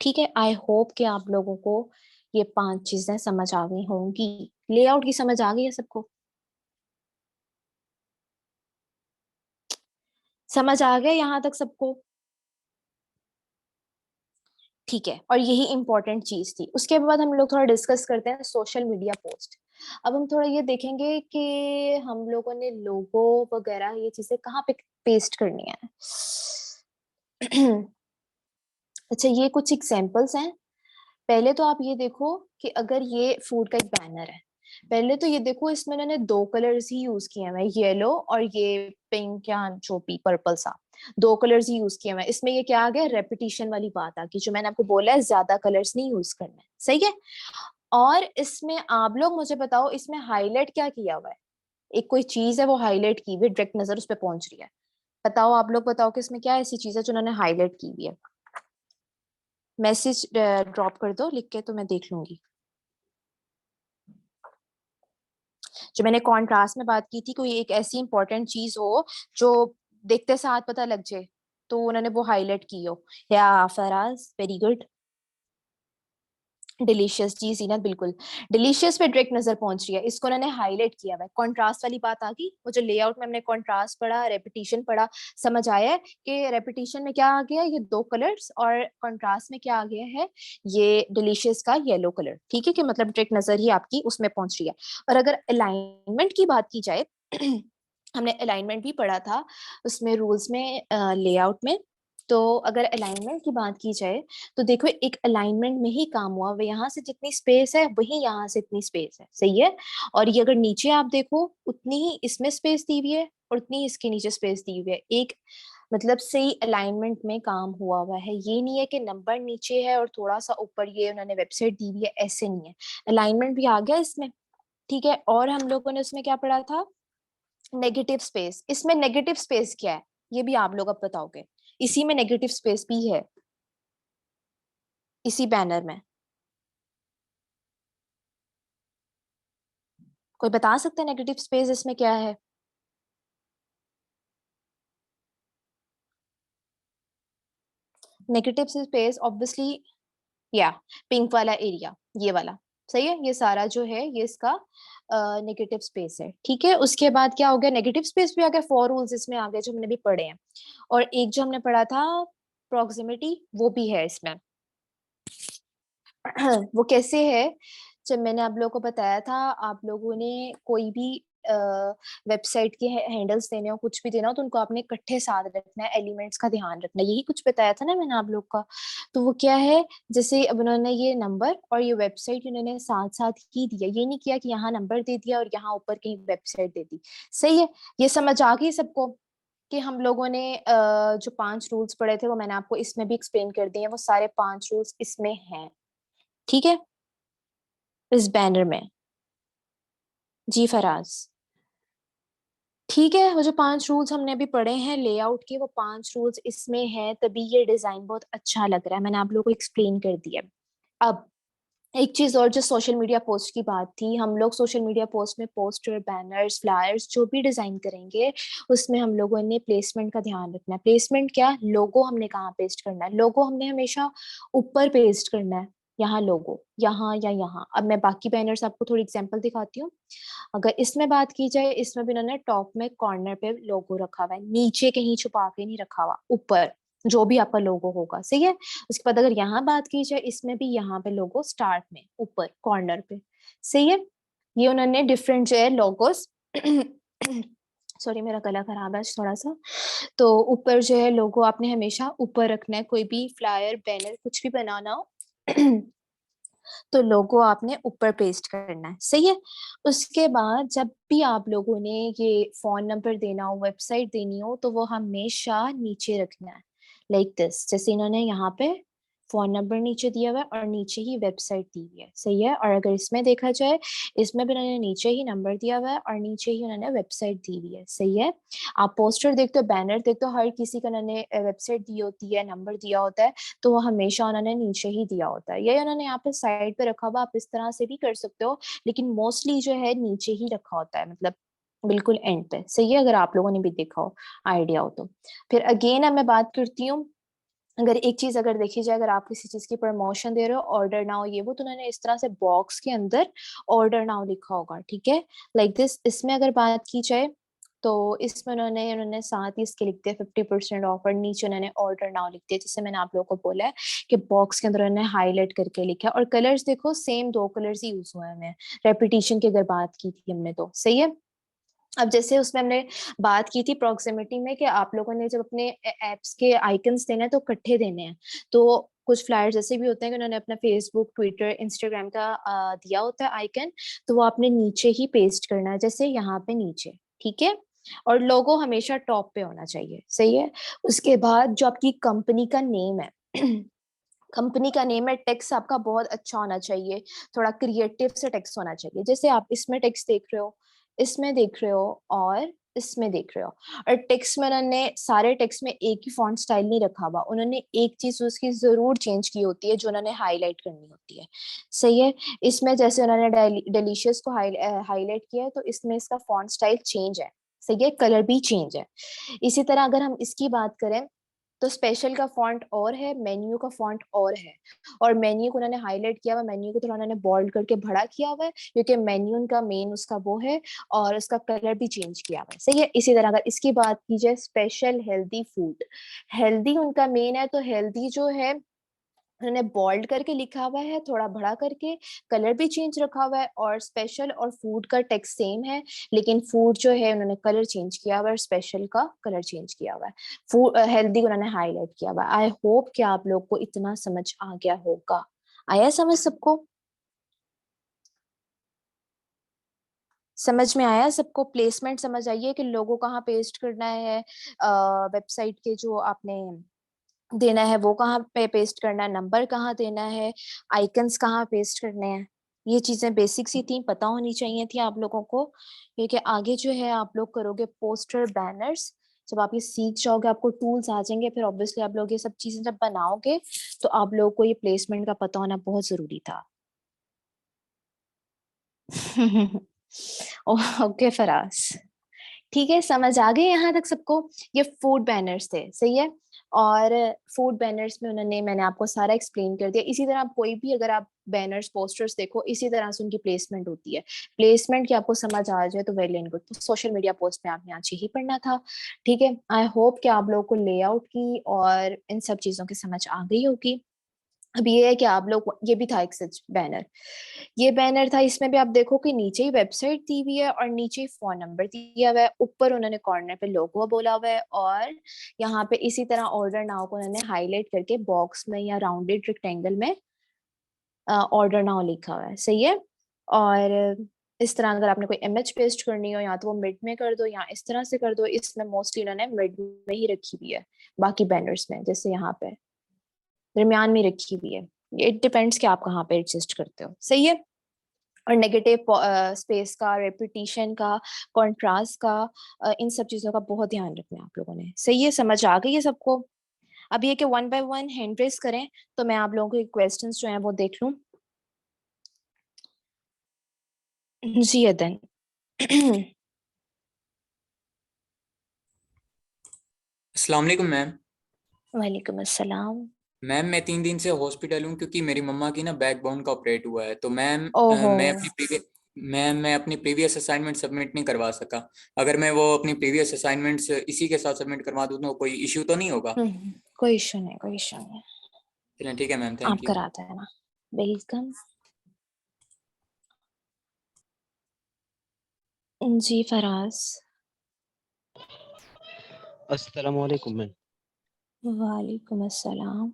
ठीक है। आई होप कि आप लोगों को ये 5 चीजें समझ आ गई होंगी। लेआउट की समझ आ गई है सबको? समझ आ गया यहाँ तक सबको? ठीक है। और यही इंपॉर्टेंट चीज थी। उसके बाद हम लोग थोड़ा डिस्कस करते हैं सोशल मीडिया पोस्ट। अब हम थोड़ा ये देखेंगे कि हम लोगों ने लोगो वगैरह ये चीजें कहाँ पे पेस्ट करनी है। अच्छा, ये कुछ एग्जांपल्स हैं। पहले तो आप ये देखो कि अगर ये फूड का एक बैनर है, पहले तो ये देखो इसमें इन्होंने 2 कलर्स ही यूज किए हैं, येलो और ये पिंक या जो भी पर्पल सा। 2 कलर्स ही यूज किए हैं। इसमें ये क्या आ गया, रेपिटेशन वाली बात आ गई, जो मैंने आपको बोला है ज्यादा कलर्स नहीं यूज करना है। सही है। और इसमें आप लोग मुझे बताओ, इसमें हाईलाइट क्या किया हुआ है? एक कोई चीज है वो हाईलाइट की हुई, डायरेक्ट नजर उस पर पहुंच रही है। बताओ, आप लोग बताओ कि इसमें क्या ऐसी चीज है जो उन्होंने हाईलाइट की हुई है? मैसेज ड्रॉप कर दो लिख के, तो मैं देख लूंगी। जो मैंने कॉन्ट्रास्ट में बात की थी, कोई एक ऐसी इंपॉर्टेंट चीज हो जो देखते साथ पता लग जाए, तो उन्होंने वो हाईलाइट की हो। या फराज, वेरी गुड। डिलीशियस जी, जीनत बिल्कुल। डिलीशियस पे डायरेक्ट नजर पहुंच रही है, इसको उन्होंने हाईलाइट किया हुआ है। कॉन्ट्रास्ट वाली बात आ गई। वो जो लेआउट में हमने कॉन्ट्रास्ट पढ़ा, रेपिटेशन पढ़ा, समझ आया है कि रेपिटेशन में क्या आ गया, ये 2 कलर्स, और कॉन्ट्रास्ट में क्या आ गया है, ये डिलीशियस का येलो कलर। ठीक है, कि मतलब डायरेक्ट नजर ही आपकी उसमें पहुंच रही है। और अगर अलाइनमेंट की बात की जाए, हमने अलाइनमेंट भी पढ़ा था उसमें, रूल्स में, लेआउट में। तो अगर अलाइनमेंट की बात की जाए, तो देखो एक अलाइनमेंट में ही काम हुआ, वो यहाँ से जितनी स्पेस है वही यहाँ से इतनी स्पेस है। सही है। और ये अगर नीचे आप देखो, उतनी ही इसमें स्पेस दी हुई है और उतनी ही इसके नीचे स्पेस दी हुई है। एक मतलब सही अलाइनमेंट में काम हुआ हुआ है। ये नहीं है कि नंबर नीचे है और थोड़ा सा ऊपर ये उन्होंने वेबसाइट दी हुई है, ऐसे नहीं है। अलाइनमेंट भी आ गया इसमें। ठीक है। और हम लोगों ने उसमें क्या पढ़ा था, नेगेटिव स्पेस। इसमें नेगेटिव स्पेस क्या है, ये भी आप लोग अब बताओगे। इसी में नेगेटिव स्पेस भी है, इसी बैनर में। कोई बता सकता है नेगेटिव स्पेस इसमें क्या है? नेगेटिव स्पेस ऑब्वियसली, या पिंक वाला एरिया, ये वाला। सही है। ये सारा जो है ये इसका नेगेटिव स्पेस है। ठीक है। उसके बाद क्या हो गया, नेगेटिव स्पेस भी आ गया, 4 रूल्स इसमें आ गए जो हमने भी पढ़े हैं। और एक जो हमने पढ़ा था प्रोक्सिमिटी, वो भी है इसमें। वो कैसे है, जब मैंने आप लोगों को बताया था, आप लोगों ने कोई भी वेबसाइट के हैंडल्स देने हो, कुछ भी देना हो, तो उनको आपने इकट्ठे साथ रखना है, एलिमेंट्स का ध्यान रखना है। यही कुछ बताया था ना मैंने आप लोग का। तो वो क्या है, जैसे अब उन्होंने ये नंबर और ये वेबसाइट उन्होंने साथ साथ ही दिया, ये नहीं किया कि यहाँ नंबर दे दिया और यहाँ ऊपर कहीं वेबसाइट दे दी। सही है। ये समझ आ गई सबको कि हम लोगों ने जो 5 रूल्स पढ़े थे वो मैंने आपको इसमें भी एक्सप्लेन कर दिए हैं। वो सारे 5 रूल्स इसमें हैं। ठीक है। इस बैनर में। जी फराज। ठीक है, वो जो 5 रूल्स हमने अभी पढ़े हैं लेआउट के, वो 5 रूल्स इसमें है, तभी ये डिजाइन बहुत अच्छा लग रहा है। मैंने आप लोगों को एक्सप्लेन कर दिया। अब एक चीज और, जो सोशल मीडिया पोस्ट की बात थी, हम लोग सोशल मीडिया पोस्ट में पोस्टर, बैनर्स, फ्लायर्स जो भी डिजाइन करेंगे, उसमें हम लोगों ने प्लेसमेंट का ध्यान रखना है। प्लेसमेंट क्या, लोगो हमने कहाँ पेस्ट करना है? लोगो हमने हमेशा ऊपर पेस्ट करना है। यहाँ लोगो, यहाँ या यहाँ। अब मैं बाकी बैनर्स आपको थोड़ी एग्जांपल दिखाती हूँ। अगर इसमें बात की जाए, इसमें भी इन्होंने टॉप में कॉर्नर पे लोगो रखा हुआ है, नीचे कहीं छुपा के नहीं रखा हुआ, ऊपर जो भी आपका लोगो होगा, सही है। उसके बाद अगर यहाँ बात की जाए, इसमें भी यहाँ पे लोगो स्टार्ट में ऊपर कॉर्नर पे, सही है। ये उन्होंने डिफरेंट जो है लोगोस सॉरी मेरा गला खराब है थोड़ा सा। तो ऊपर जो है लोगो आपने हमेशा ऊपर रखना है, कोई भी फ्लायर, बैनर कुछ भी बनाना हो तो लोगो आपने ऊपर पेस्ट करना है, सही है। उसके बाद जब भी आप लोगों ने ये फोन नंबर देना हो, वेबसाइट देनी हो, तो वो हमेशा नीचे रखना है, लाइक दिस। जैसे इन्होंने यहाँ पे फोन नंबर नीचे दिया हुआ है और नीचे ही वेबसाइट दी हुई है, सही है। और अगर इसमें देखा जाए, इसमें भी उन्होंने नीचे ही नंबर दिया हुआ है और नीचे ही उन्होंने वेबसाइट दी हुई है, सही है। आप पोस्टर देखते हो, बैनर देखते हो, हर किसी का उन्होंने वेबसाइट दी होती है, नंबर दिया होता है, तो वो हमेशा उन्होंने नीचे ही दिया होता है। ये उन्होंने यहाँ पे साइड पे रखा हुआ, आप इस तरह से भी कर सकते हो, लेकिन मोस्टली जो है नीचे ही रखा होता है, मतलब बिल्कुल एंड पे, सही है। अगर आप लोगों ने भी देखा हो, आइडिया हो तो। फिर अगेन अब मैं बात करती हूँ, अगर एक चीज अगर देखी जाए, अगर आप किसी चीज की प्रमोशन दे रहे हो, ऑर्डर नाउ ये वो, तो उन्होंने इस तरह से बॉक्स के अंदर ऑर्डर नाउ लिखा होगा, ठीक है, लाइक दिस। इसमें अगर बात की जाए, तो इसमें उन्होंने उन्होंने साथ ही इसके लिख दिया 50% ऑफर, नीचे उन्होंने ऑर्डर नाउ लिख दिया, जैसे मैंने आप लोगों को बोला है कि बॉक्स के अंदर उन्होंने हाईलाइट करके लिखा है। और कलर्स देखो, सेम 2 कलर्स ही यूज हुए हैं। रेपिटेशन की अगर बात की थी हमने, तो सही है। अब जैसे उसमें हमने बात की थी प्रॉक्सिमिटी में, कि आप लोगों ने जब अपने एप्स के आइकन्स देने हैं तो इकट्ठे देने हैं। तो कुछ फ्लायर्स ऐसे भी होते हैं कि उन्होंने अपना फेसबुक, ट्विटर, इंस्टाग्राम का दिया होता है आइकन, तो वो आपने नीचे ही पेस्ट करना है, जैसे यहाँ पे नीचे, ठीक है। और लोगो हमेशा टॉप पे होना चाहिए, सही है। उसके बाद जो आपकी कंपनी का नेम है कंपनी का नेम है, टेक्स्ट आपका बहुत अच्छा होना चाहिए, थोड़ा क्रिएटिव से टेक्स्ट होना चाहिए। जैसे आप इसमें टेक्स्ट देख रहे हो, इसमें देख रहे हो, और इसमें देख रहे हो। और टेक्स्ट में उन्होंने सारे टेक्स्ट में एक ही फॉन्ट स्टाइल नहीं रखा हुआ, उन्होंने एक चीज उसकी जरूर चेंज की होती है, जो उन्होंने हाईलाइट करनी होती है, सही है। इसमें जैसे उन्होंने डिलीशियस को हाईलाइट किया है, तो इसमें इसका फॉन्ट स्टाइल चेंज है, सही है, कलर भी चेंज है। इसी तरह अगर हम इसकी बात करें, तो स्पेशल का फॉन्ट और है, मेन्यू का फॉन्ट और है। और मेन्यू को उन्होंने हाईलाइट किया हुआ, मेन्यू को थोड़ा उन्होंने बोल्ड करके बड़ा किया हुआ है, क्योंकि मेन्यू उनका मेन उसका वो है, और उसका कलर भी चेंज किया हुआ है, सही है। इसी तरह अगर इसकी बात की जाए, स्पेशल हेल्दी फूड, हेल्दी उनका मेन है, तो हेल्दी जो है उन्होंने बोल्ड करके लिखा हुआ है, थोड़ा बड़ा करके, कलर भी चेंज रखा हुआ है। और स्पेशल और फूड का टेक्स्ट सेम है, लेकिन फूड जो है उन्होंने कलर चेंज किया हुआ है, और स्पेशल का कलर चेंज किया हुआ है। फूड हेल्दी उन्होंने हाईलाइट किया हुआ है। आई होप कि आप लोग को इतना समझ आ गया होगा। आया समझ सबको? समझ में आया सबको? प्लेसमेंट समझ आइए कि लोगो कहाँ पेस्ट करना है, वेबसाइट के जो आपने देना है वो कहाँ पे पेस्ट करना है, नंबर कहाँ देना है, आइकन्स कहाँ पेस्ट करने हैं। ये चीजें बेसिक सी थी, पता होनी चाहिए थी आप लोगों को, क्योंकि आगे जो है आप लोग करोगे पोस्टर, बैनर्स, जब आप ये सीख जाओगे, आपको टूल्स आ जाएंगे, फिर ऑब्वियसली आप लोग ये सब चीजें जब बनाओगे, तो आप लोगों को ये प्लेसमेंट का पता होना बहुत जरूरी था। ओके फराज, ठीक है, समझ आ गए यहाँ तक सबको? ये फूड बैनर्स थे, सही है। और फूड बैनर्स में उन्होंने, मैंने आपको सारा एक्सप्लेन कर दिया। इसी तरह आप कोई भी अगर आप बैनर्स, पोस्टर्स देखो, इसी तरह से उनकी प्लेसमेंट होती है। प्लेसमेंट की आपको समझ आ जाए तो वेल एंड गुड, तो सोशल मीडिया पोस्ट में आपने आज यही पढ़ना था, ठीक है। आई होप कि आप लोगों को लेआउट की और इन सब चीजों की समझ आ गई होगी। अब ये है कि आप लोग, ये भी था एक सच बैनर, ये बैनर था, इसमें भी आप देखो कि नीचे ही वेबसाइट दी हुई है और नीचे ही फोन नंबर दिया हुआ है, ऊपर उन्होंने कॉर्नर पे लोगो बोला हुआ है, और यहाँ पे इसी तरह ऑर्डर नाउ को उन्होंने हाईलाइट करके बॉक्स में या राउंडेड रेक्टेंगल में ऑर्डर नाउ लिखा हुआ है, सही है। और इस तरह अगर आपने कोई इमेज पेस्ट करनी हो, या तो वो मिड में कर दो या इस तरह से कर दो। इसमें मोस्टली इन्होंने मिड में ही रखी हुई है, बाकी बैनर्स में जैसे यहाँ पे दरमियान में रखी हुई है। इट डिपेंड्स कि आप कहाँ पे एडजस्ट करते हो, सही है। और नेगेटिव स्पेस का, रेपिटेशन का, कॉन्ट्रास्ट का, इन सब चीजों का बहुत ध्यान रखना है आप लोगों ने। सही है, समझ आ गई है सबको? अब ये कि one by one hand raise करें तो मैं आप लोगों के क्वेश्चंस जो हैं वो देख लूं। जी अदन। अस्सलाम वालेकुम मैम। वालेकुम अस्सलाम। मैम मैं 3 दिन से हॉस्पिटल हूँ क्योंकि मेरी मम्मा की ना बैकबोन का ऑपरेट हुआ है। तो मैम ओहो। मैं अपनी प्रीवियस असाइनमेंट सबमिट नहीं करवा सका। अगर मैं वो अपनी प्रीवियस असाइनमेंट्स इसी के साथ सबमिट करवा दूँ तो कोई इश्यू तो नहीं होगा? कोई इशू नहीं, कोई इशू नहीं। चलें ठीक है मैम, आप थैंक यू। कराते हैं ना? वेलकम। जी फराज। अस्सलाम वालेकुम मैम। वालेकुम अस्सलाम।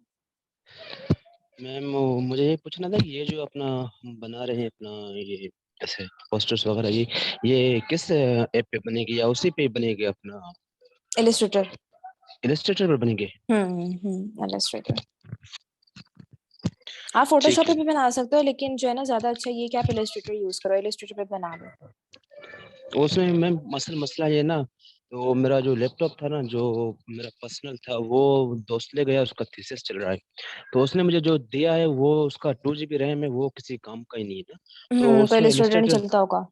मैम मुझे ये पूछना था कि ये जो अपना हम बना रहे हैं अपना ये ऐसे पोस्टर्स वगैरह ये किस ऐप पे बनेगी या उसी पे बनेगी अपना इलस्ट्रेटर। इलस्ट्रेटर पे बनेगी? इलस्ट्रेटर। आप ठीक फोटोशॉप पे है। भी बना सकते हो, लेकिन जो है ना ज्यादा अच्छा ये कि आप इलस्ट्रेटर यूज करो, इलस्ट्रेटर पे बना लो। उसमें मैम मसला ये ना, तो मेरा जो लैपटॉप था ना जो मेरा पर्सनल था वो दोस्त ले गया, उसका थीसिस चल रहा है। तो उसने मुझे जो दिया है वो उसका 2 GB रैम है, वो किसी काम का ही नहीं है ना। तो तो उसमें इलस्ट्रेटर नहीं इलस्ट्रेटर चलता होगा।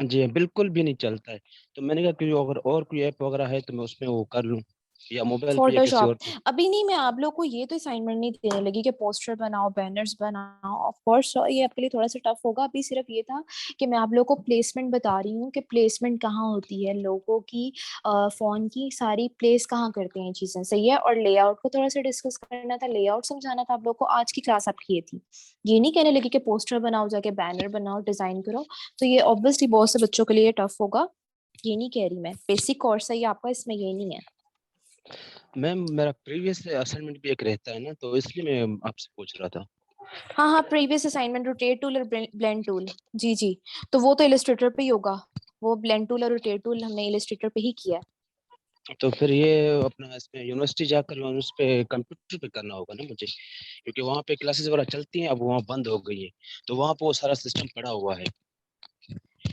जी बिल्कुल भी नहीं चलता है। तो मैंने कहा कि अगर और कोई ऐप वगैरह है तो मैं उसमें वो कर लूँ, या मोबाइल पे या किसी फोटोशॉप। और पे। अभी नहीं, मैं आप लोग को ये तो असाइनमेंट नहीं देने लगी कि पोस्टर बनाओ, बैनर्स बनाओ। ऑफ कोर्स ये आपके लिए थोड़ा सा टफ होगा। अभी सिर्फ ये था कि मैं आप लोग को प्लेसमेंट बता रही हूँ कि प्लेसमेंट कहाँ होती है लोगों की, फोन की सारी प्लेस कहाँ करते हैं चीजें। सही है। और लेआउट को थोड़ा सा डिस्कस करना था, लेआउट समझाना था आप लोग को। आज की क्लास आपकी ये थी। ये नहीं कहने लगी कि पोस्टर बनाओ, जाके बैनर बनाओ, डिजाइन करो। तो ये ऑब्वियसली बहुत से बच्चों के लिए टफ होगा। ये नहीं कह रही मैं, बेसिक कोर्स है ये आपका, इसमें ये नहीं है। मैम मेरा प्रीवियस असाइनमेंट भी एक रहता है ना, तो इसलिए मैं आपसे पूछ रहा था। हाँ हाँ, प्रीवियस असाइनमेंट, रोटेट टूल और ब्लेंड टूल। जी जी। तो वो तो इलस्ट्रेटर पे ही होगा। वो ब्लेंड टूल और रोटेट टूल हमने इलस्ट्रेटर पे ही किया है। तो फिर ये अपना इसमें यूनिवर्सिटी जाकर उस पे कंप्यूटर पे करना होगा ना मुझे, क्योंकि वहाँ पे क्लासेस वगैरह चलती हैं, अब वहाँ बंद हो गई है। तो वहाँ पे वो सारा सिस्टम पड़ा हुआ है।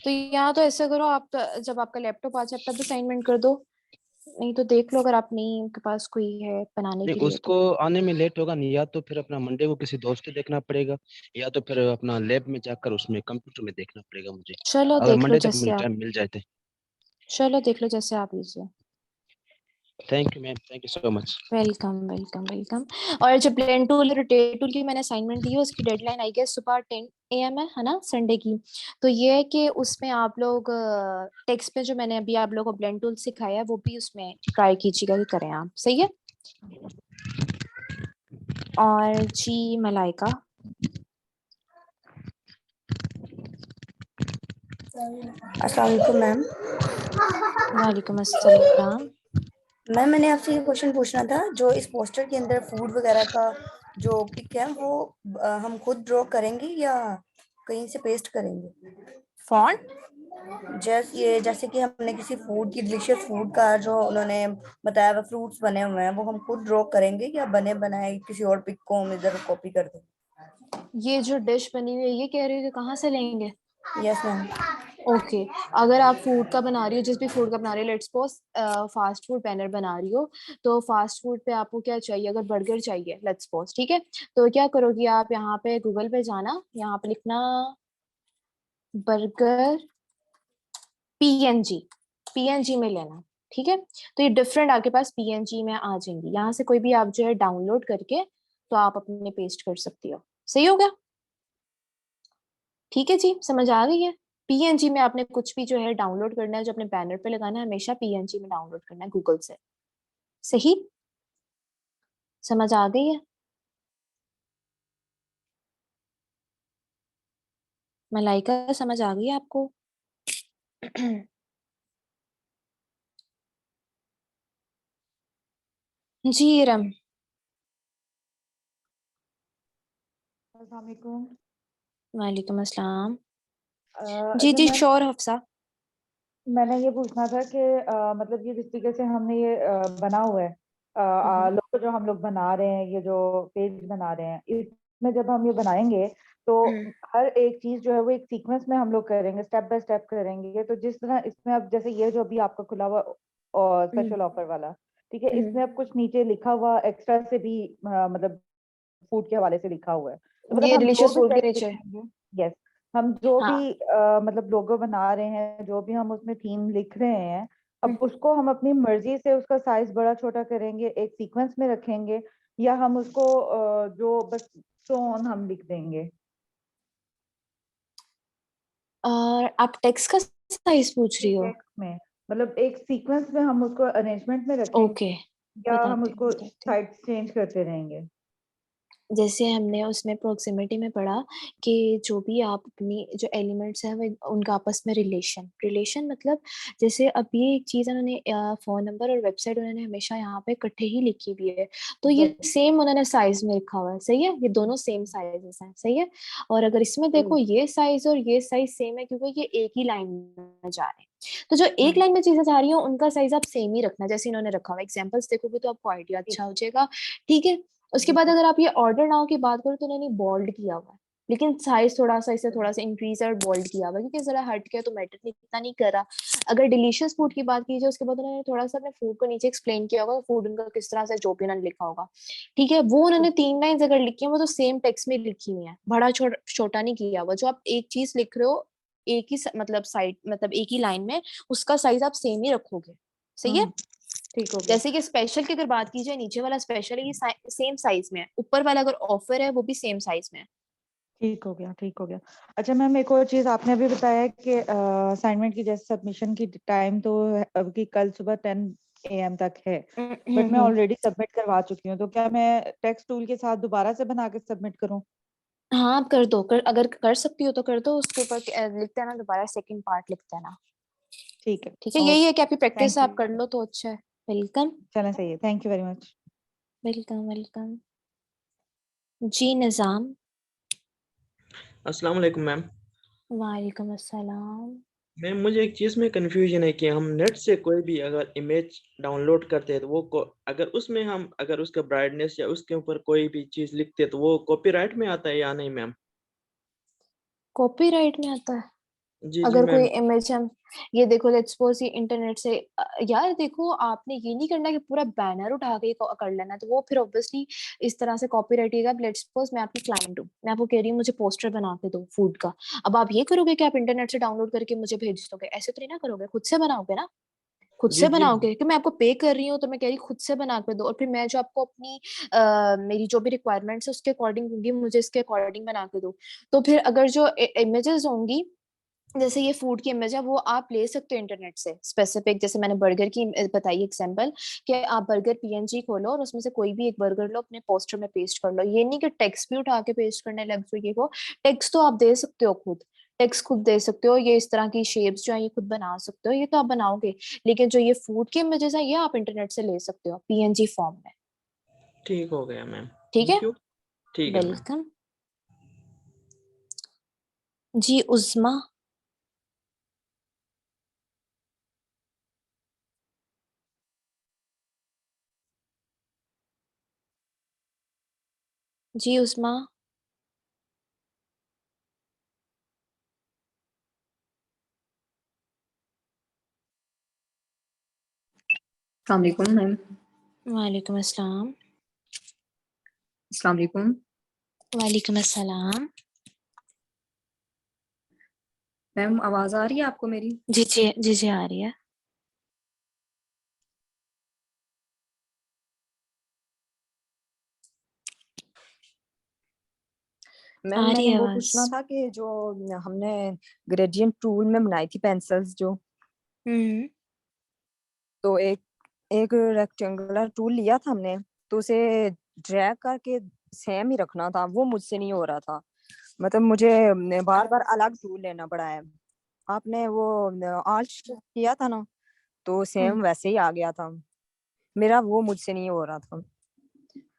तो यहाँ तो ऐसा करो आप, जब आपका लैपटॉप आ जाए तब असाइनमेंट कर दो। नहीं तो देख लो, अगर आप नहीं, आपके पास कोई है बनाने नहीं के लिए उसको तो। आने में लेट होगा नहीं, या तो फिर अपना मंडे को किसी दोस्त से देखना पड़ेगा, या तो फिर अपना लैब में जाकर उसमें कंप्यूटर में देखना पड़ेगा मुझे। चलो अगर देख लो मंडे तक जैसे मुझे आप। टाइम मिल जाए तो। चलो देख लो जैसे आप लीजिए। Thank you ma'am, thank you so much. Welcome welcome welcome. और जो ब्लेंड टूल रोटेट टूल की मैंने असाइनमेंट दी है, उसकी डेडलाइन आई गेस सुबह 10 AM है ना, संडे की। तो ये है कि उसमें आप लोग टेक्स्ट में जो मैंने अभी आप लोगों को ब्लेंड टूल सिखाया है वो भी उसमें ट्राई कीजिएगा कि करें आप। सही है। और जी मलाइका। अस्सलाम वालेकुम मैम। वालेकुम अस्सलाम। मैम मैंने आपसे ये क्वेश्चन पूछना था, जो इस पोस्टर के अंदर फूड वगैरह का जो पिक है वो हम खुद ड्रॉ करेंगे या कहीं से पेस्ट करेंगे? फॉन्ट। जैसे कि हमने किसी फूड की डिलीशियस फूड का जो उन्होंने बताया हुआ फ्रूट्स बने हुए हैं, वो हम खुद ड्रॉ करेंगे या बने बनाए किसी और पिक को हम इधर कॉपी कर देंगे? ये जो डिश बनी हुई है ये कह रही हो कि कहाँ से लेंगे? Yes ma'am. ओके। अगर आप फूड का बना रही हो, जिस भी फूड का बना रही हो, let's suppose fast food banner बना रही हो, तो फास्ट फूड पे आपको क्या चाहिए? अगर बर्गर चाहिए लेट्स सपोज, ठीक है, तो क्या करोगी आप? यहाँ पे गूगल पे जाना, यहाँ पे लिखना बर्गर पीएनजी, पीएनजी में लेना। ठीक है। तो ये डिफरेंट आपके पास पीएनजी में आ जाएंगी, यहाँ से कोई भी आप जो है डाउनलोड करके तो आप अपने पेस्ट कर सकती हो। सही हो गया? ठीक है जी, समझ आ गई है? पीएनजी में आपने कुछ भी जो है डाउनलोड करना है, जो अपने बैनर पे लगाना है, हमेशा पीएनजी में डाउनलोड करना है गूगल से। सही? समझ आ गई है? मलाइका, समझ आ गई है आपको? जी रम। अस्सलाम वालेकुम। वालेकुम अस्सलाम। जी अच्छा जी मैम, श्योर हफ्सा। मैंने ये पूछना था कि मतलब ये जिस तरीके से हमने ये बना हुआ है, हम्म लोगो जो हम लोग बना रहे हैं, ये जो पेज बना रहे हैं, इसमें जब हम ये बनाएंगे तो हर एक चीज जो है वो एक सीक्वेंस में हम लोग करेंगे, स्टेप बाय स्टेप करेंगे। तो जिस तरह इसमें अब जैसे ये जो अभी आपका खुला हुआ और स्पेशल ऑफर वाला, ठीक है, इसमें अब कुछ नीचे लिखा हुआ एक्स्ट्रा से भी मतलब फूड के हवाले से लिखा हुआ है। तो मतलब ये हम जो डिलीशियस भी फूड के टेक्स्ट नीचे। लिखेंगे, यस, हम जो हाँ। भी मतलब लोगो बना रहे हैं, जो भी हम उसमें थीम लिख रहे हैं, अब हम्म। उसको हम अपनी मर्जी से उसका साइज बड़ा छोटा करेंगे, एक सीक्वेंस में रखेंगे, या हम उसको जो बस टोन हम लिख देंगे। और आप टेक्स्ट का साइज पूछ रही हो? टेक्स्ट में मतलब एक सीक्वेंस में हम उसको अरेंजमेंट में रखेंगे, ओके, या हम बताती हूँ उसको बताती हूँ। साइड चेंज करते रहेंगे। जैसे हमने उसमें प्रोक्सिमिटी में पढ़ा कि जो भी आप अपनी जो एलिमेंट्स हैं वो उनका आपस में रिलेशन रिलेशन मतलब जैसे अब ये एक चीज़ उन्होंने फ़ोन नंबर और वेबसाइट उन्होंने हमेशा यहाँ पे इकट्ठे ही लिखी हुई है, तो ये सेम उन्होंने साइज में लिखा हुआ है, सही है, ये दोनों सेम साइजेस हैं, सही है। और अगर इसमें देखो ये साइज और ये साइज सेम है क्योंकि ये एक ही लाइन में जा रहे हैं, तो जो एक लाइन में चीजें जा रही हैं उनका साइज आप सेम ही रखना, जैसे इन्होंने रखा हुआ। एग्जांपल्स देखोगे तो आपको आइडिया अच्छा हो जाएगा, ठीक है। उसके बाद अगर आप ये ऑर्डर नाउ की बात करो तो उन्होंने बोल्ड किया हुआ है, लेकिन साइज थोड़ा सा इसे थोड़ा सा इंक्रीज और बोल्ड किया हुआ है क्योंकि जरा हट गया तो मैटर नहीं, इतना नहीं करा। अगर डिलीशियस फूड की बात की जाए उसके बाद उन्होंने थोड़ा सा अपने फूड को नीचे एक्सप्लेन किया होगा, फूड उनका किस तरह से जो भी उन्होंने लिखा होगा, ठीक है, वो उन्होंने 3 लाइंस अगर लिखी है वो तो सेम टेक्स्ट में लिखी हुई है, बड़ा छोटा नहीं किया हुआ। जो आप एक चीज लिख रहे हो एक ही मतलब साइड मतलब एक ही लाइन में, उसका साइज आप सेम ही रखोगे, सही है। ठीक हो गया। जैसे कि स्पेशल की अगर बात की जाए, नीचे वाला स्पेशल है ये सेम साइज में है, ऊपर वाला अगर ऑफर है वो भी सेम साइज में है। ठीक हो गया, ठीक हो गया। अच्छा मैम, एक और चीज आपने अभी बताया कि असाइनमेंट की जैसे सबमिशन की टाइम तो अब की कल सुबह 10 AM तक है, बट मैं ऑलरेडी सबमिट करवा चुकी हूँ, तो क्या मैं टेक्स्ट टूल के साथ दोबारा से बना के सबमिट करूँ? हाँ आप कर दो, अगर कर सकती हो तो कर दो, उसके ऊपर लिखते हैं ना दोबारा सेकंड पार्ट लिखते हैं ना, ठीक है। ठीक है। यही है कि आपकी प्रैक्टिस थैंक आप यू। कर लो तो अच्छा है। वेलकम चलें, सही है, thank you very much. Welcome welcome. जी निजाम। अस्सलाम वालेकुम मैम। वालेकुम अस्सलाम। मैम मुझे एक चीज़ में कंफ्यूजन है कि हम नेट से कोई भी अगर इमेज डाउनलोड करते हैं तो अगर उसमें हम अगर उसका ब्राइटनेस या उसके ऊपर कोई भी चीज़ लिखते हैं तो वो कॉपीराइट में आता है या नहीं मैम? कॉपीराइट में आता है? जी जी अगर कोई मैम। इमेज हम ये देखो लेट्स सपोज ये इंटरनेट से यार देखो आपने ये नहीं करना कि पूरा बैनर उठा के कर लेना, तो वो फिर ऑब्वियसली इस तरह से कॉपीराइट होगा। लेट्स सपोज मैं आपकी क्लाइंट हूँ, मैं आपको कह रही हूँ मुझे पोस्टर बना के दो फूड का, अब आप ये करोगे कि आप इंटरनेट से डाउनलोड करके मुझे भेज दोगे? ऐसे तो नहीं ना करोगे, खुद से बनाओगे ना, खुद जी से जी बनाओगे कि मैं आपको पे कर रही हूँ तो मैं कह रही खुद से बना कर दो, और फिर मैं जो आपको अपनी मेरी जो भी रिक्वायरमेंट्स है उसके अकॉर्डिंग दूंगी, मुझे इसके अकॉर्डिंग बना के दो। तो फिर अगर जो इमेजेस होंगी, जैसे ये फूड की इमेज है वो आप ले सकते हो इंटरनेट से स्पेसिफिक, जैसे मैंने बर्गर की बताई एग्जांपल कि आप बर्गर पीएनजी खोलो और उसमें से कोई भी एक बर्गर लो, अपने पोस्टर में पेस्ट कर लो। ये नहीं कि टेक्स्ट भी उठा के पेस्ट करने लग जाओ, ये वो टेक्स्ट तो आप दे सकते हो, खुद टेक्स्ट खुद दे सकते हो, ये इस तरह की शेप्स जो है ये खुद बना सकते हो, ये तो आप बनाओगे। लेकिन जो ये फूड के इमेजेस है ये आप इंटरनेट से ले सकते हो पीएनजी फॉर्म में, ठीक हो गया मैम, ठीक है। Thank you. ठीक है मैम। वेलकम। जी उस्मा। जी उस्मा। अस्सलाम वालेकुम मैम। वालेकुम अस्सलाम। अस्सलाम वालेकुम वालेकुम अस्सलाम। मैम, आवाज आ रही है आपको मेरी? जी जी जी जी आ रही है। मैम आ रही मैंने है वो आवाज। पूछना था कि जो हमने ग्रेडियंट टूल में बनाई थी पेंसिल्स जो, हम्म। तो एक रेक्टेंगुलर टूल लिया था हमने, तो उसे ड्रैग करके सेम ही रखना था, वो मुझसे नहीं हो रहा था। मतलब मुझे बार बार अलग टूल लेना पड़ा है। आपने वो आर्च किया था ना, तो हम्म। सेम वैसे ही आ गया था मेरा, वो मुझसे नहीं हो रहा था।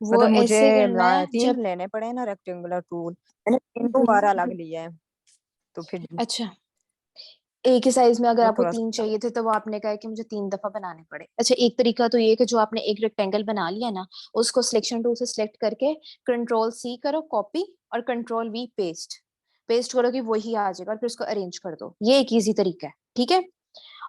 वो मतलब मुझे ऐसे करना है 3 जब लेने पड़े ना रेक्टेंगुलर टूल, मैंने 3 बार अलग लिया है, तो फिर अच्छा एक ही साइज में अगर वो आपको थोड़ा 3 सा। चाहिए थे तो वो आपने कहा कि मुझे 3 दफा बनाने पड़े। अच्छा एक तरीका तो ये कि जो आपने एक रेक्टेंगल बना लिया ना, उसको सिलेक्शन टूल से सिलेक्ट करके कंट्रोल सी करो कॉपी, और Ctrl V पेस्ट करो कि वही आ जाएगा और फिर उसको अरेंज कर दो। ये एक इजी तरीका है, ठीक है।